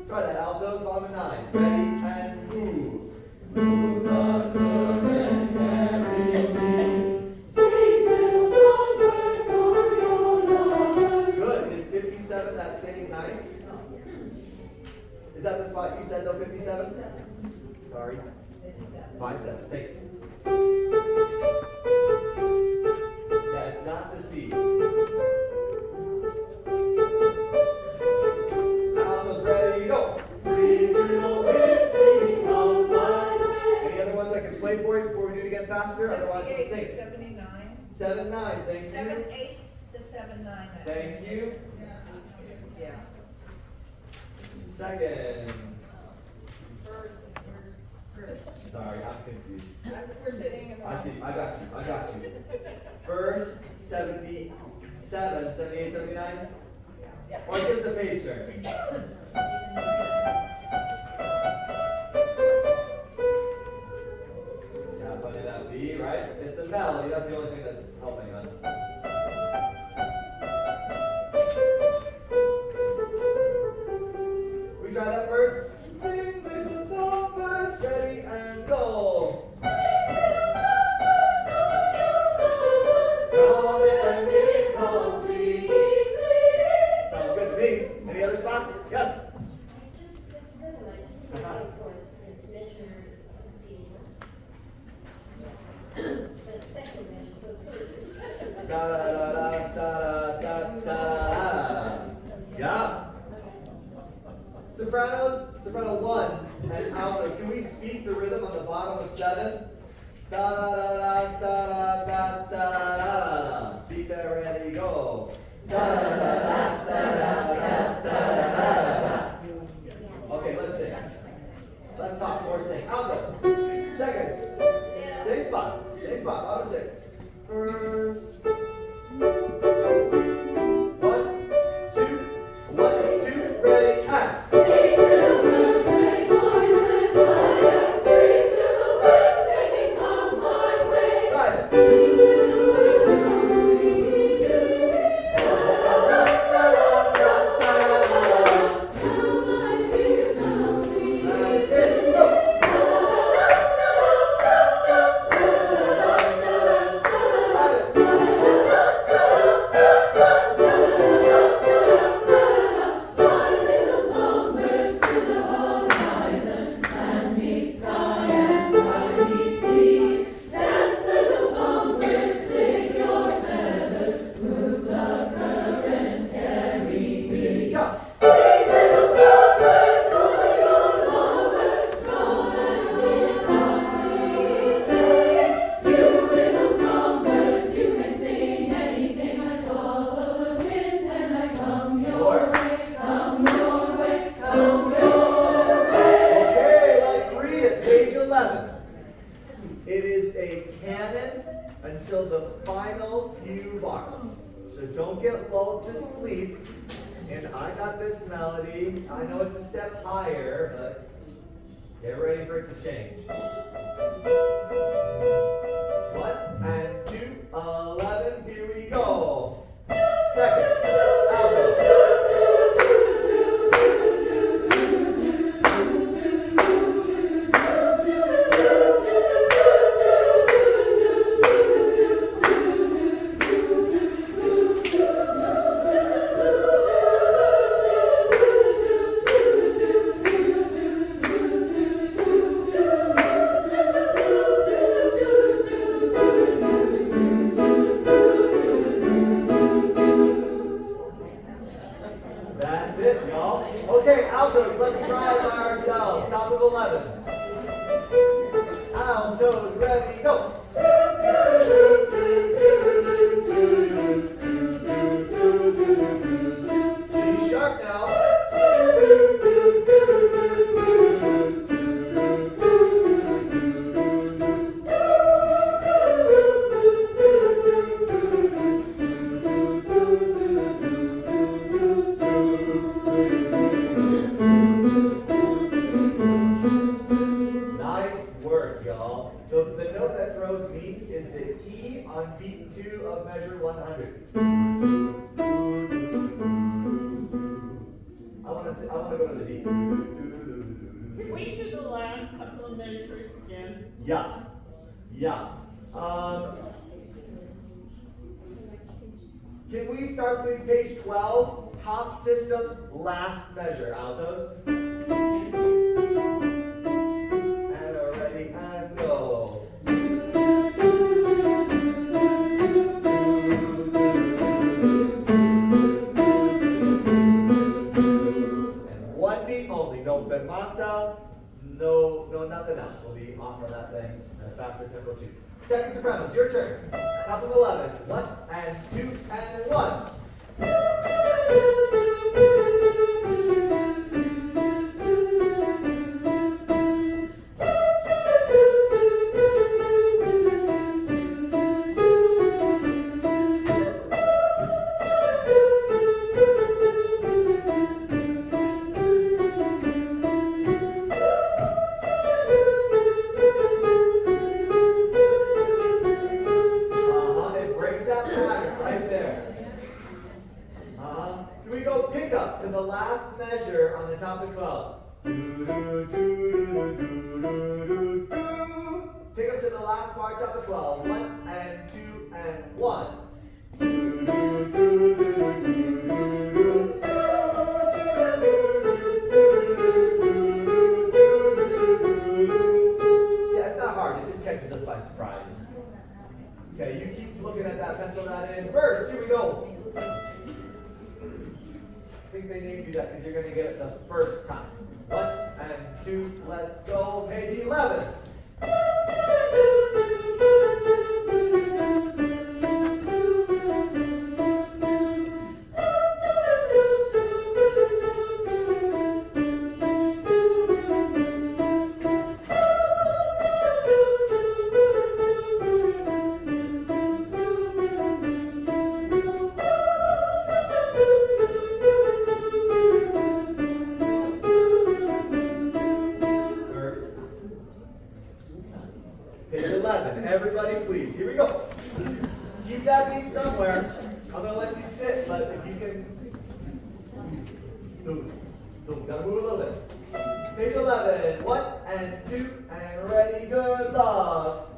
Try that, altos, bottom of 9. Ready, and move. Move the current carry me. Sing, little songbirds, for your lovers. Good. Is 57 that same 9? Is that the spot you said though, 57? Sorry. 57. Thank you. Yeah, it's not the C. Altos ready, go. Reach to the wind singing on my way. Any other ones I can play for you before we do it again faster? Otherwise, let's sing. 79. 7-9. Thank you. 7-8 to 7-9. Thank you. Yeah. Seconds. Sorry, I'm confused. We're sitting in the. I see. I got you. First, 77, 78, 79? Or just the page turn? Yeah, putting that B, right? It's the melody. That's the only thing that's helping us. We try that first. Sing, little songbirds, ready and go. Come and be complete. Sounds good to me. Any other spots? Yes. This rhythm, I just need to wait for its measure is 16. The second measure, so Sopranos, soprano ones, and altos. Can we speak the rhythm on the bottom of 7? Da da da da da da da da da. Speak there, ready, go. Da da da da da da da da da. Okay, let's sing. Let's talk more sing. Altos. Seconds. Same spot. Same spot. Bottom 6. First. 1, 2, 1, 2, ready, and. Eight little birds raise voices higher, bring to the wind, singing, come my way. Right. Sing little birds, swinging to me. Now my fears come fleeing. That's it. Go. Fly little songbirds to the horizon, and meet sky and sky meet sea. Dance little songbirds, flick your feathers, move the current, carry me. Jump. Sing little songbirds, call your lovers, call and we'll come play. You little songbirds, you can sing anything, I follow the wind and I come your way, come your way, come your way. Okay, let's read it. Page 11. It is a canon until the final few bars. So don't get lulled to sleep. And I got this melody. I know it's a step higher, but get ready for it to change. 1 and 2, 11, here we go. Seconds, alto. That's it, y'all. Okay, altos, let's try it by ourselves. Top of 11. Altos, ready, go. G sharp now. Nice work, y'all. The note that throws me is the E on beat 2 of measure 100. I want to go to the D. Can we do the last couple of measures again? Yeah. Yeah. Can we start please page 12? Top system, last measure. Altos. And are ready and go. And one beat only, no fermata, no nothing else. We'll be off on that thing. Faster tempo 2. Second sopranos, your turn. Top of 11. 1 and 2 and 1. It breaks that pattern right there. Can we go pick up to the last measure on the top of 12? Pick up to the last bar, top of 12. 1 and 2 and 1. Yeah, it's not hard. It just catches us by surprise. Okay, you keep looking at that, pencil that in. First, here we go. Think may need to do that because you're going to get it the first time. 1 and 2, let's go. Page 11. Page 11. Everybody, please. Here we go. Keep that beat somewhere. I'm going to let you sit, but if you can. Move. Move. Gotta move a little bit. Page 11. 1 and 2 and ready, good luck.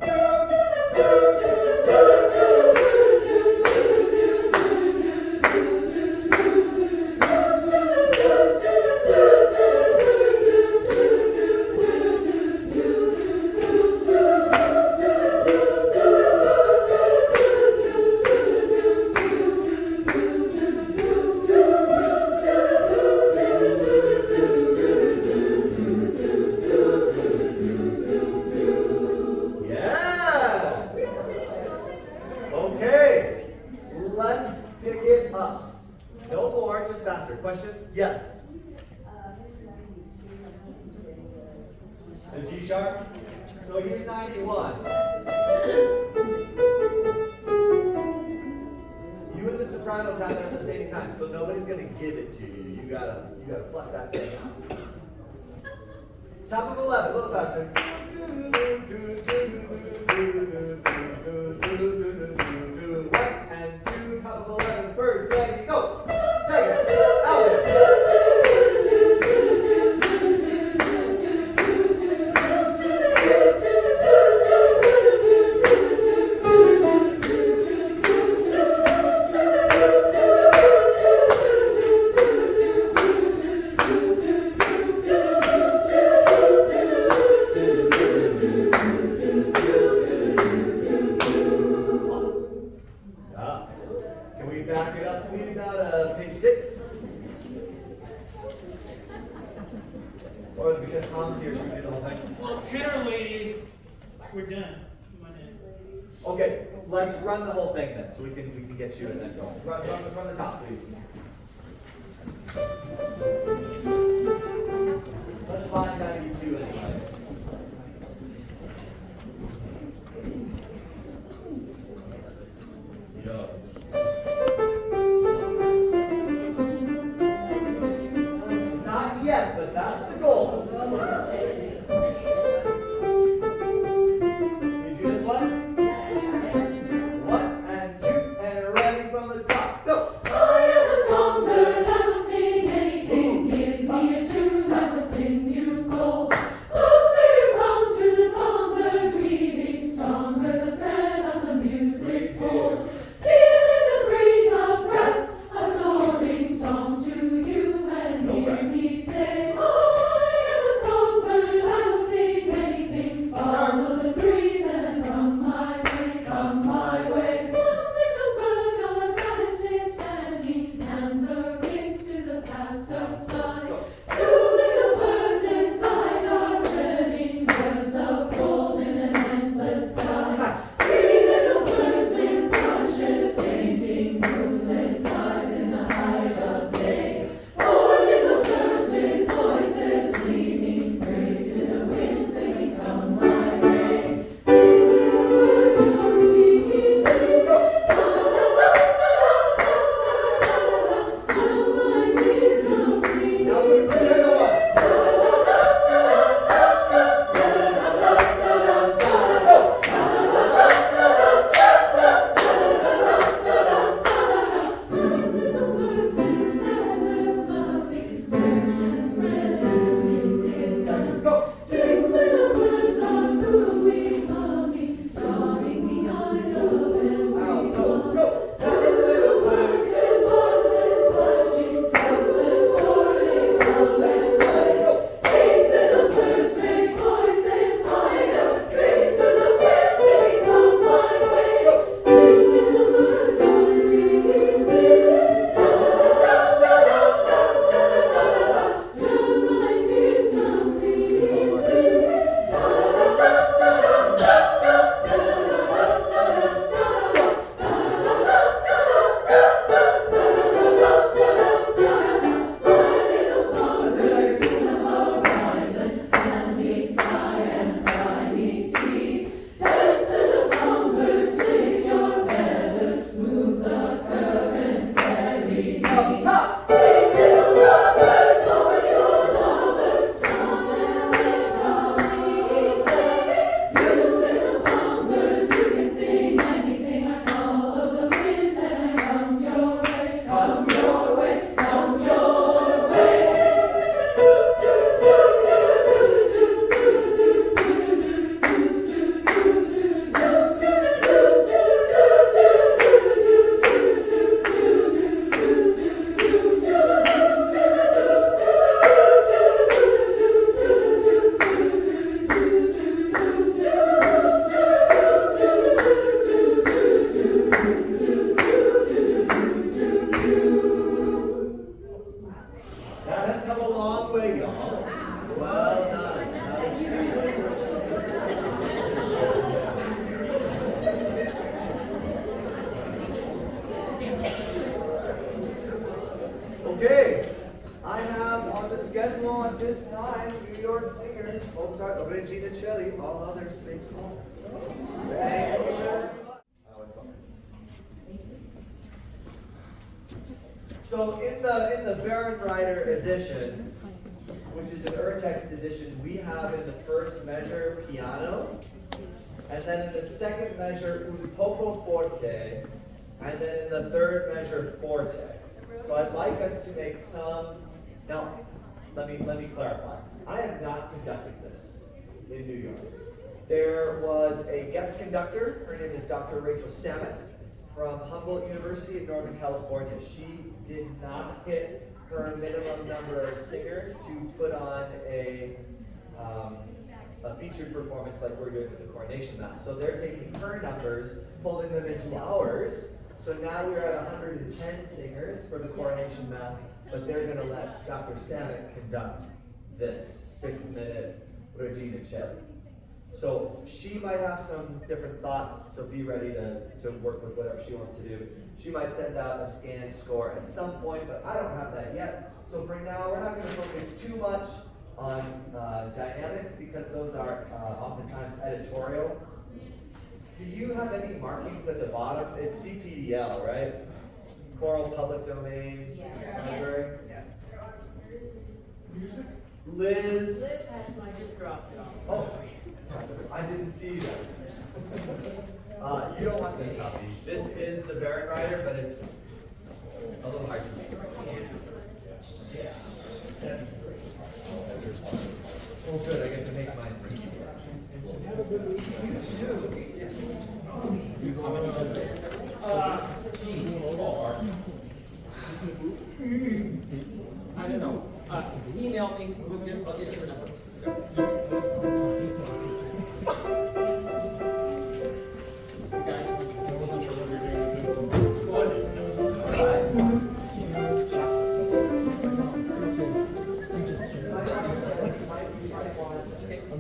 Yes! Okay, let's pick it up. No more, just faster. Question? Yes. The G sharp? So here's 91. You and the sopranos have it at the same time, so nobody's gonna give it to you. You gotta pluck that thing out. Top of 11, a little faster. 1 and 2, top of 11, first, ready, go. Second, out there. Can we back it up, please, now to page 6? Or because Tom's here, should we do the whole thing? Well, tenor ladies, we're done. Come on in. Okay, let's run the whole thing then, so we can get you and then go. Run the top, please. Let's find 92 anyway. Yeah. Not yet, but that's the goal. Can you do this one? 1 and 2 and ready from the top. Go. I am a songbird, I will sing anything. come a long way, y'all. Well done. Okay, I have on the schedule at this time New York singers, Mozart, Regina Celli, all others sing home. Thank you very much. So in the Barenreiter edition, which is an Urtext edition, we have in the first measure piano, and then in the second measure un poco forte, and then in the third measure forte. So I'd like us to make some. Now, let me clarify. I have not conducted this in New York. There was a guest conductor. Her name is Dr. Rachel Samet from Humboldt University in Northern California. She did not hit her minimum number of singers to put on a featured performance like we're doing with the Coronation Mass. So they're taking her numbers, folding them into ours. So now we're at 110 singers for the Coronation Mass, but they're going to let Dr. Samet conduct this 6-minute Regina Celli. So she might have some different thoughts, so be ready to work with whatever she wants to do. She might send out a scanned score at some point, but I don't have that yet. So for now, we're not going to focus too much on dynamics because those are oftentimes editorial. Do you have any markings at the bottom? It's CPDL, right? Choral Public Domain Library? Yes. Liz? Liz has mine, just dropped it off. Oh, I didn't see that. You don't want this copy. This is the Barenreiter, but it's a little hard to read. Yeah. Oh, good. I get to make my seat. I don't know. Email me. I'll get your number. Guys, I wasn't sure what we were doing.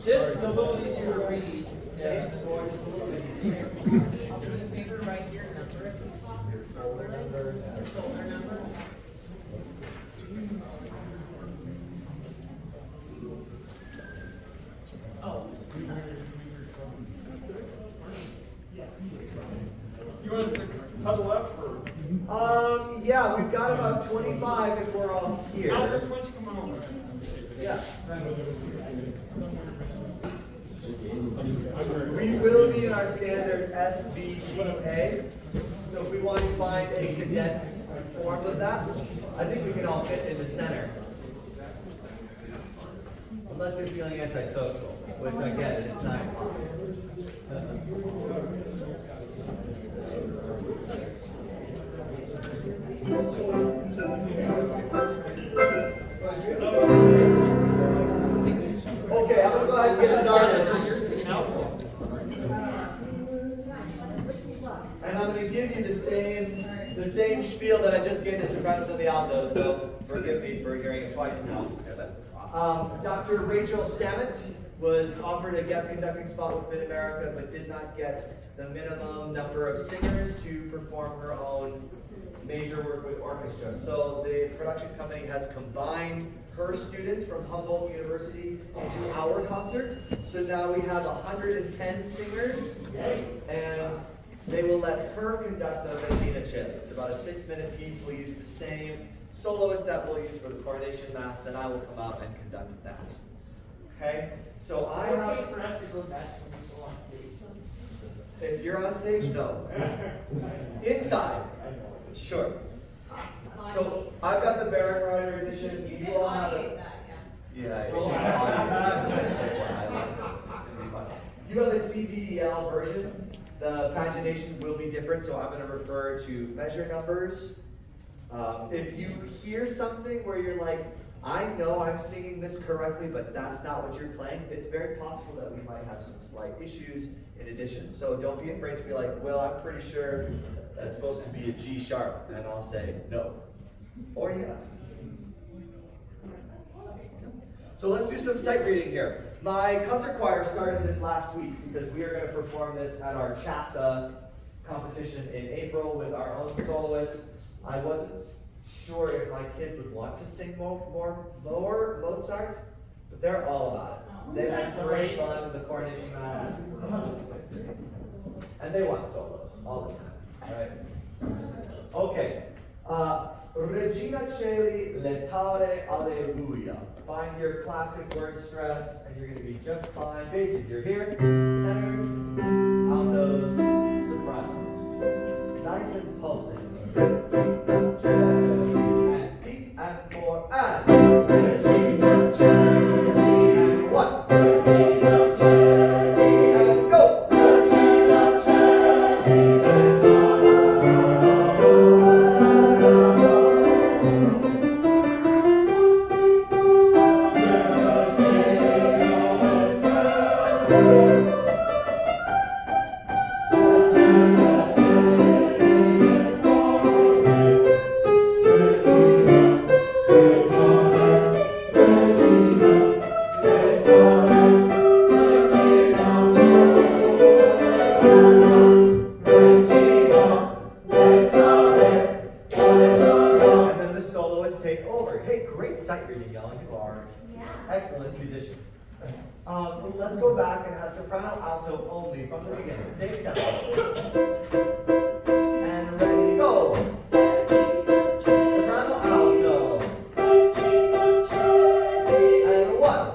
This is a little easier to read. Yeah. This paper right here, number at the top, your folder number, your folder number. Oh. You want us to huddle up or? Yeah, we've got about 25 if we're all here. Albert, why don't you come on over? Yeah. We will be in our standard SVGA. So if we want to find a condensed form of that, I think we can all fit in the center. Unless you're feeling antisocial, which I get, it's 9 o'clock. Okay, I'm gonna go ahead and get started. You're singing alto. And I'm gonna give you the same spiel that I just gave to sopranos and the altos, so forgive me for hearing it twice now. Dr. Rachel Samet was offered a guest conducting spot with Mid-America, but did not get the minimum number of singers to perform her own major work with orchestra. So the production company has combined her students from Humboldt University into our concert. So now we have 110 singers, and they will let her conduct the Regina Celli. It's about a 6-minute piece. We'll use the same soloist that we'll use for the Coronation Mass, then I will come out and conduct that. Okay? So I have... Okay for us to go back when we go on stage. If you're on stage, no. Inside. Sure. So I've got the Barenreiter edition. You You can all have audiate it. that, yeah. Yeah. You have a CPDL version. The pagination will be different, so I'm going to refer to measure numbers. If you hear something where you're like, I know I'm singing this correctly, but that's not what you're playing, it's very possible that we might have some slight issues in addition. So don't be afraid to be like, well, I'm pretty sure that's supposed to be a G sharp, and I'll say no. Or yes. So let's do some sight reading here. My concert choir started this last week because we are going to perform this at our CHASA competition in April with our own soloist. I wasn't sure if my kids would want to sing more Mozart, but they're all about it. They had so much fun with the coronation mass. And they want solos all the time, right? Okay. Regina Celi letare alleluia. Find your classic word stress, and you're going to be just fine. Basses, you're here. Tenors, altos, sopranos. Nice and pulsing. Regina Celi, and deep and more, and Regina Celi, and what? Regina Celi, and go. Regina Celi, and then the soloists take over. Hey, great sight reading, y'all. You are excellent musicians. Let's go back and have soprano alto only from the beginning. Same tempo. And ready, go. Soprano alto. And one.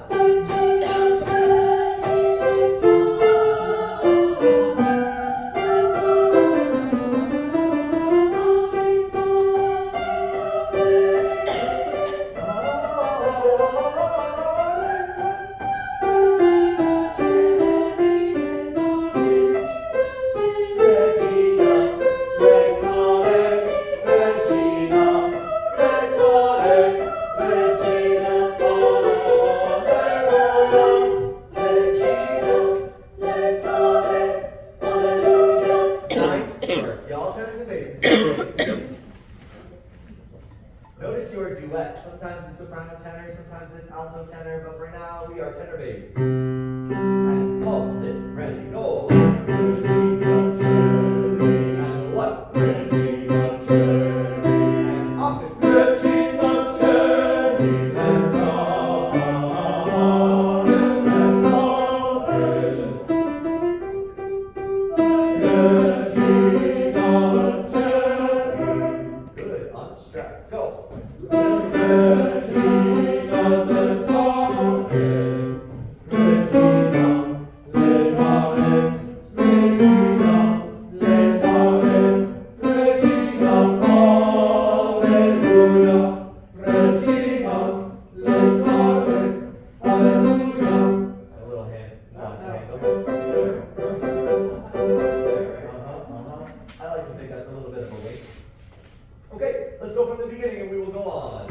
Nice work. Y'all tenors and basses. Notice your duet. Sometimes it's soprano tenor, sometimes it's alto tenor, but for now we are tenor bass. And pulse it. Ready, go. And what? And octave. Good, unstressed. Go. A little hand. I like to think that's a little bit of a weight. Okay, let's go from the beginning and we will go on.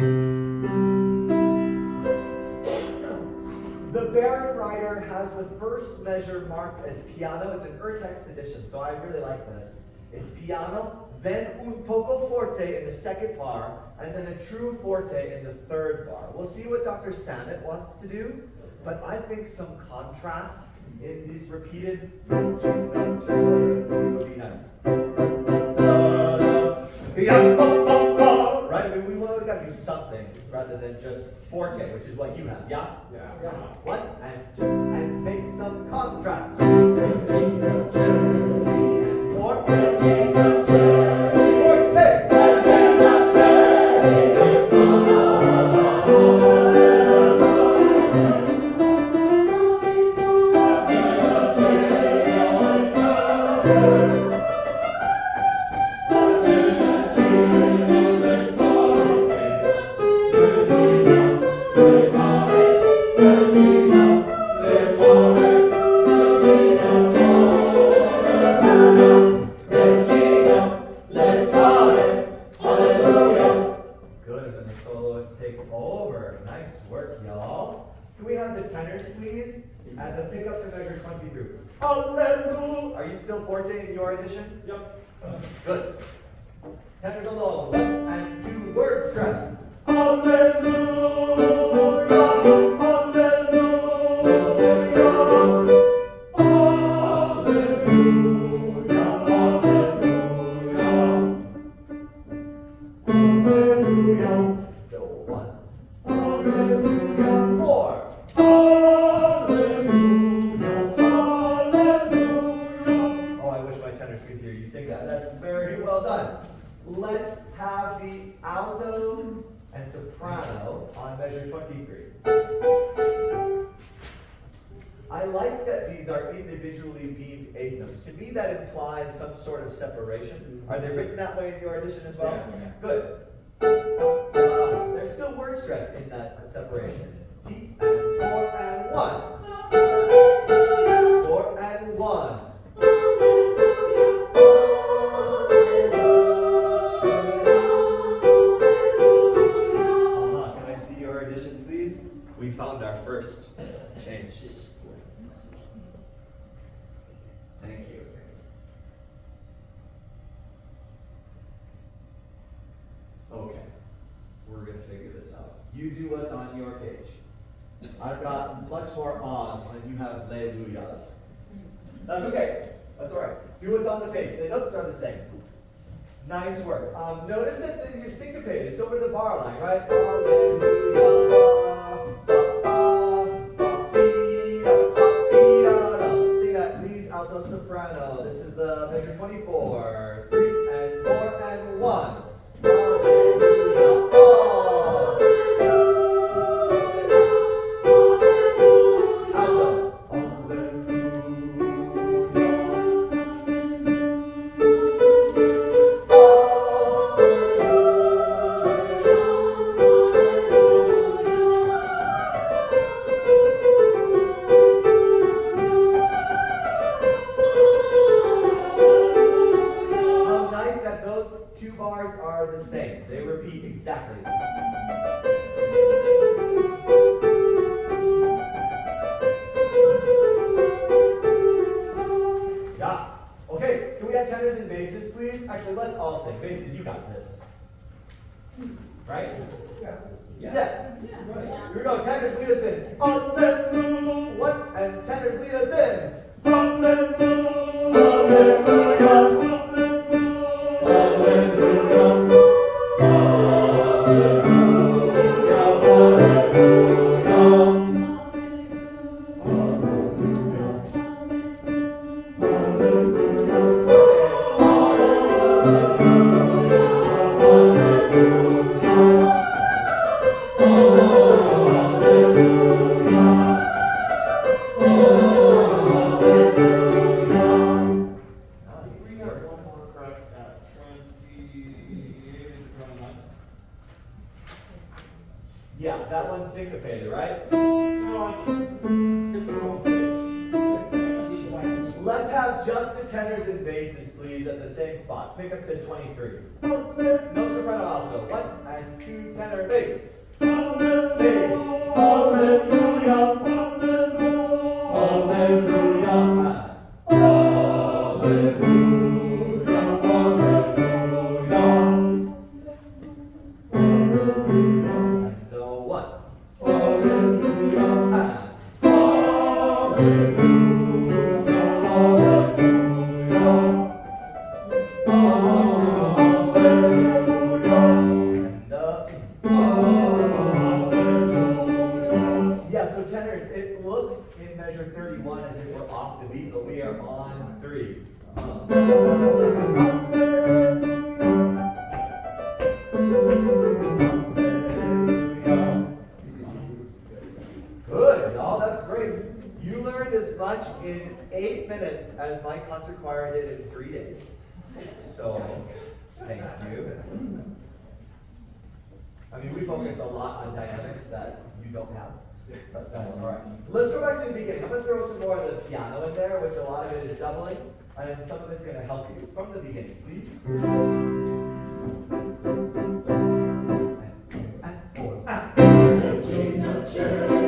The Baron writer has the first measure marked as piano. It's an Urtext edition, so I really like this. It's piano, then un poco forte in the second bar, and then a true forte in the third bar. We'll see what Dr. Samet wants to do, but I think some contrast in these repeated would be nice. Right? I mean, we gotta do something rather than just forte, which is what you have. Yeah? Yeah. What? And make some contrast. More. Forte. Good, and then the soloists take over. Nice work, y'all. Can we have the tenors, please? And the pickup to measure 20 through. Alleluia. Are you still forte in your edition? Yep. Good. Tenors alone. And 2 word stress. Alleluia. Alleluia. Hallelujah. 4. Hallelujah. Hallelujah. Oh, I wish my tenors could hear you sing that. That's very well done. Let's have the alto and soprano on measure 23. I like that these are individually beamed eighth notes. To me, that implies some sort of separation. Are they written that way in your audition as well? Yeah. Good. There's still word stress in that separation. T and 4 and 1. 4 and 1. Can I see your audition, please? We found our first change. Thank you. Okay, we're gonna figure this out. You do what's on your page. I've got much more ahs when you have leluyas. That's okay. That's all right. Do what's on the page. The notes are the same. Nice work. Notice that you're syncopated. It's over the bar line, right? Sing that, please, alto soprano. This is the measure 24. 3 and 4 and 1. Hallelujah. Alto. How nice that those two bars are the same. They repeat exactly. Yeah. Okay, can we have tenors and basses, please? Actually, let's all sing. Basses, you got this. Right? Yeah. Here we go. Tenors, lead us in. Hallelujah. What? And tenors, lead us in. Hallelujah. Yeah, that one's syncopated, right? Let's have just the tenors and basses, please, at the same spot. Pick up to 23. No soprano alto. 1 and 2 tenor bass. Bass. Hallelujah. Hallelujah. Hallelujah. Yeah, so tenors, it looks in measure 31 as if we're off the beat, but we are on 3. Good, y'all, that's great. You learned as much in 8 minutes as my concert choir did in 3 days. So, thank you. I mean, we focused a lot on dynamics that you don't have, but that's all right. Let's go back to the beginning. I'm going to throw some more of the piano in there, which a lot of it is doubling, and some of it's going to help you. From the beginning, please. And 4. Regina Charlie,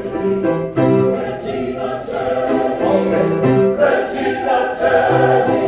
Regina Charlie. All set. Regina Charlie,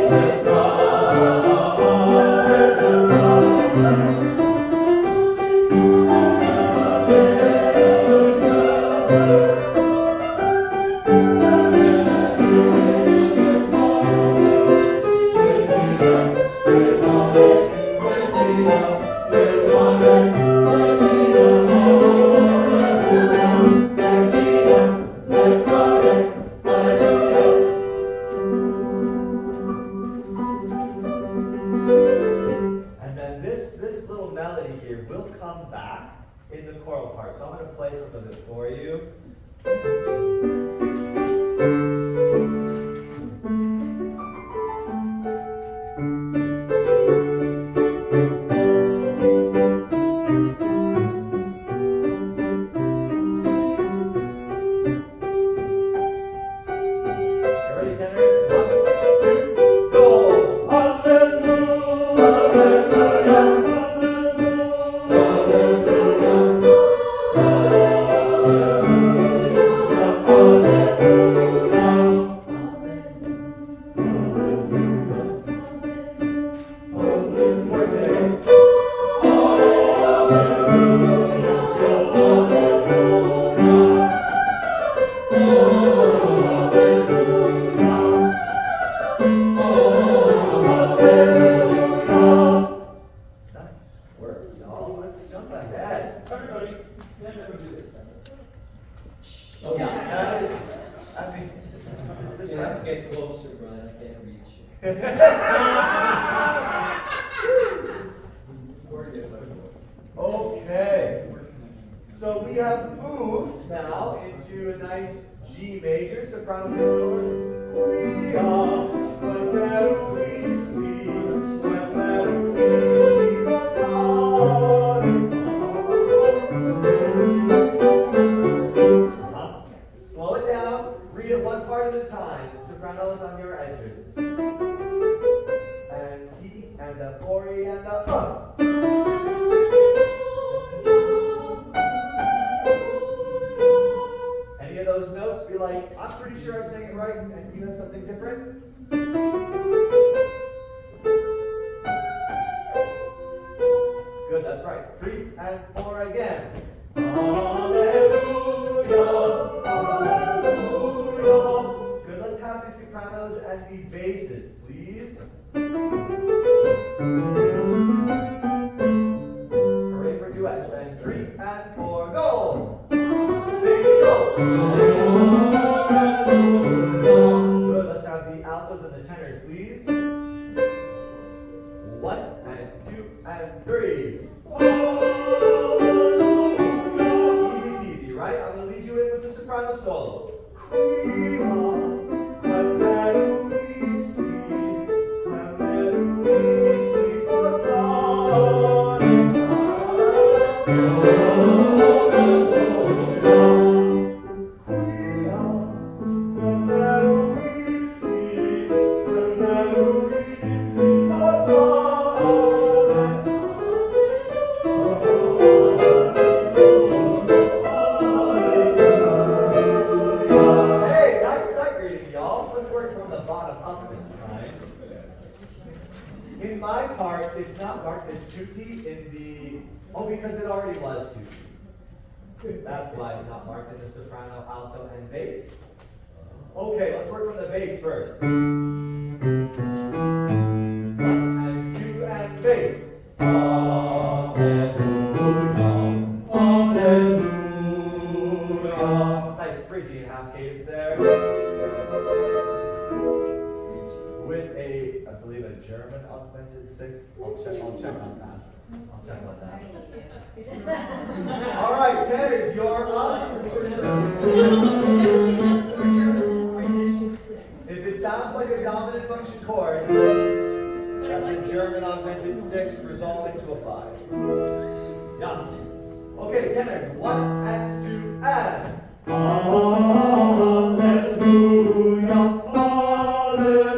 in the choral part. So I'm going to play some of it for you. Ready, tenors? 1, 2, go! Hallelujah, Nice work, y'all. Let's jump ahead. Everybody, stand up and do this. Oh, that is, I mean, it's Let's impressive. get closer, Brian, I can't reach you. Okay. So we have moved now into a nice G major. Soprano takes over. We are slow it down. Read it one part at a time. Sopranos on your edges. And T and a Pori and a Any of those notes, be like, I'm pretty sure I sang it right, and you have something different. Good, that's right. 3 and 4 again. Hallelujah, hallelujah. Good, let's have the sopranos and the basses, please. Hooray for duets. And 3 and 4, go! Bass, go! Good, let's have the altos and the tenors, please. 1 and 2 and 3. Easy peasy, right? I'm going to lead you in with the soprano solo. Hey, nice sight reading, y'all. Let's work from the bottom up this time. In my part, it's not marked as tutti in the, because it already was tutti. That's why it's not marked in the soprano, alto, and bass. Okay, let's work from the bass first. 1 and 2 and bass. Hallelujah, hallelujah. Nice Phrygian half cadence there. With a, I believe, a German augmented sixth. I'll check on that. All right, tenors, you're up. If it sounds like a dominant function chord, that's a German augmented sixth resolving to a 5. Yeah. Okay, tenors, 1 and 2 and. Hallelujah, hallelujah.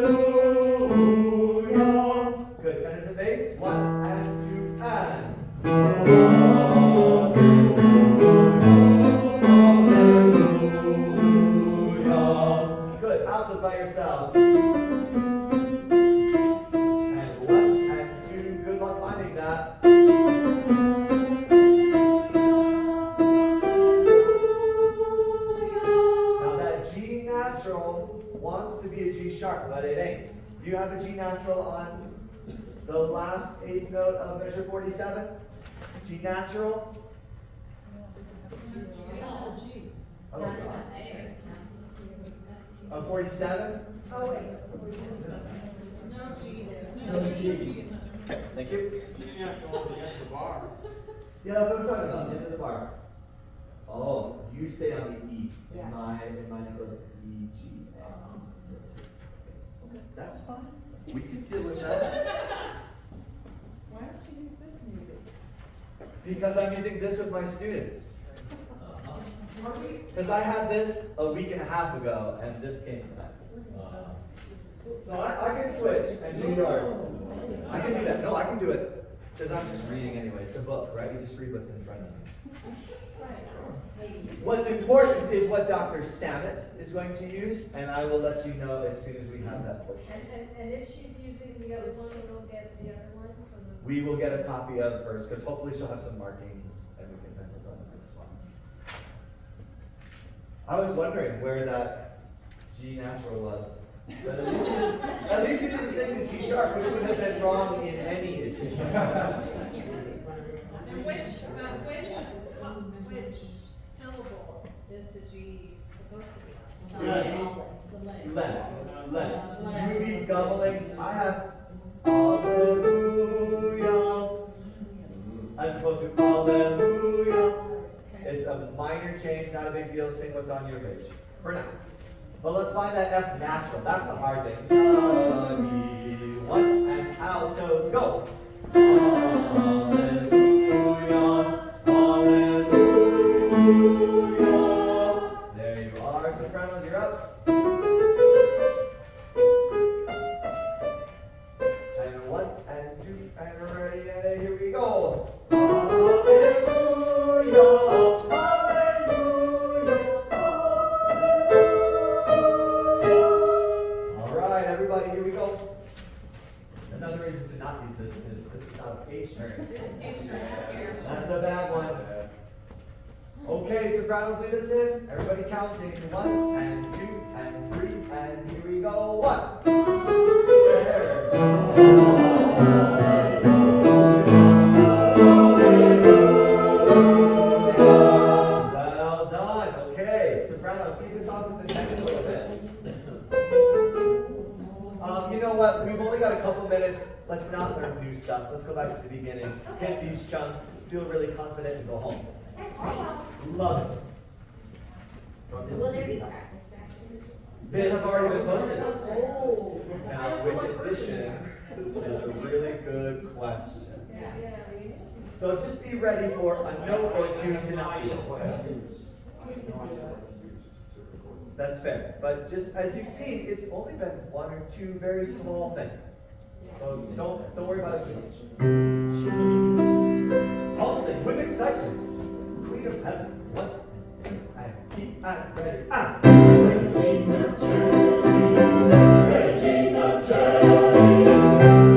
Good, tenors and bass, 1 and 2 and. Hallelujah. Good, altos by yourself. And 1 and 2, good luck finding that. Now that G natural wants to be a G sharp, but it ain't. Do you have a G natural on the last 8th note of measure 47? G natural? Oh, God. On 47? Oh, wait. No G. Okay, thank you. G natural on the bar. Yeah, that's what I'm talking about. Into the bar. Oh, you stay on the E. Yeah. In mine it goes E, G, A. Okay, that's fine. We can deal with that. Why don't you use this music? Because I'm using this with my students. Are we? Because I had this a week and a half ago, and this came tonight. So I can switch and do yours. I can do that. No, I can do it. Because I'm just reading anyway. It's a book, right? You just read what's in front of you. What's important is what Dr. Samet is going to use, and I will let you know as soon as we have that portion. And if she's using the other one, we'll get the other one from the. We will get a copy of hers, because hopefully she'll have some markings and we can pencil that as well. I was wondering where that G natural was. But at least you didn't sing the G sharp, which would have been wrong in any edition. And which syllable is the G supposed to be on? Len. You would be doubling. I have Hallelujah as opposed to Hallelujah. It's a minor change, not a big deal. Sing what's on your page for now. But let's find that F natural. That's the hard thing. One and altos go. Hallelujah, hallelujah. There you are, sopranos. You're up. And one and two and ready and here we go. Hallelujah, hallelujah. Everybody, here we go. Another reason to not use this is not a page turn. That's a bad one. Okay, sopranos, lead us in. Everybody counting. 1 and 2 and 3 and here we go. 1. There. Well done. Okay, sopranos, keep this off with the next little bit. You know what? We've only got a couple minutes. Let's not learn new stuff. Let's go back to the beginning. Hit these chunks. Feel really confident and go home. That's great. Love it. Will there be practice practice? They have already been posted. Oh. Now, which edition is a really good question. Yeah. So just be ready for a note or two to not be. That's fair. But just as you've seen, it's only been 1 or 2 very small things. So don't worry about it too much. Pulsing with excitement. Queen of Heaven. 1 and keep and ready. Regina Cherry. Regina Cherry.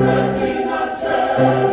Regina Cherry.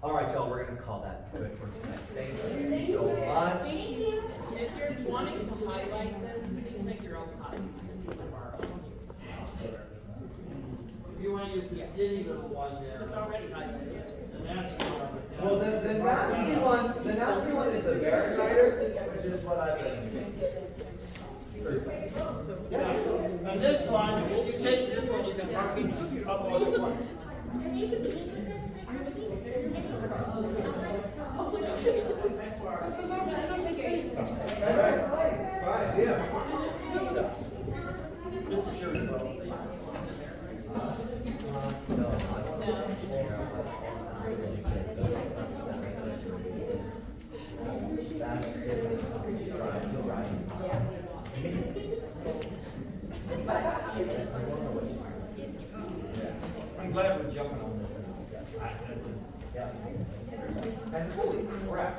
All right, y'all, we're gonna call that good for tonight. Thank you so much. Thank you. If you're wanting to highlight this, please make your own copy, because these are borrowed. If you wanna use the skinny little one there. It's already highlighted. The nasty one. Well, the nasty one is the Barrett writer, which is what I've been doing. And this one, if you take this one, you can mark it up on the one. Bye, see ya. Mr. Sherman. I'm glad we're jumping on this. And holy crap.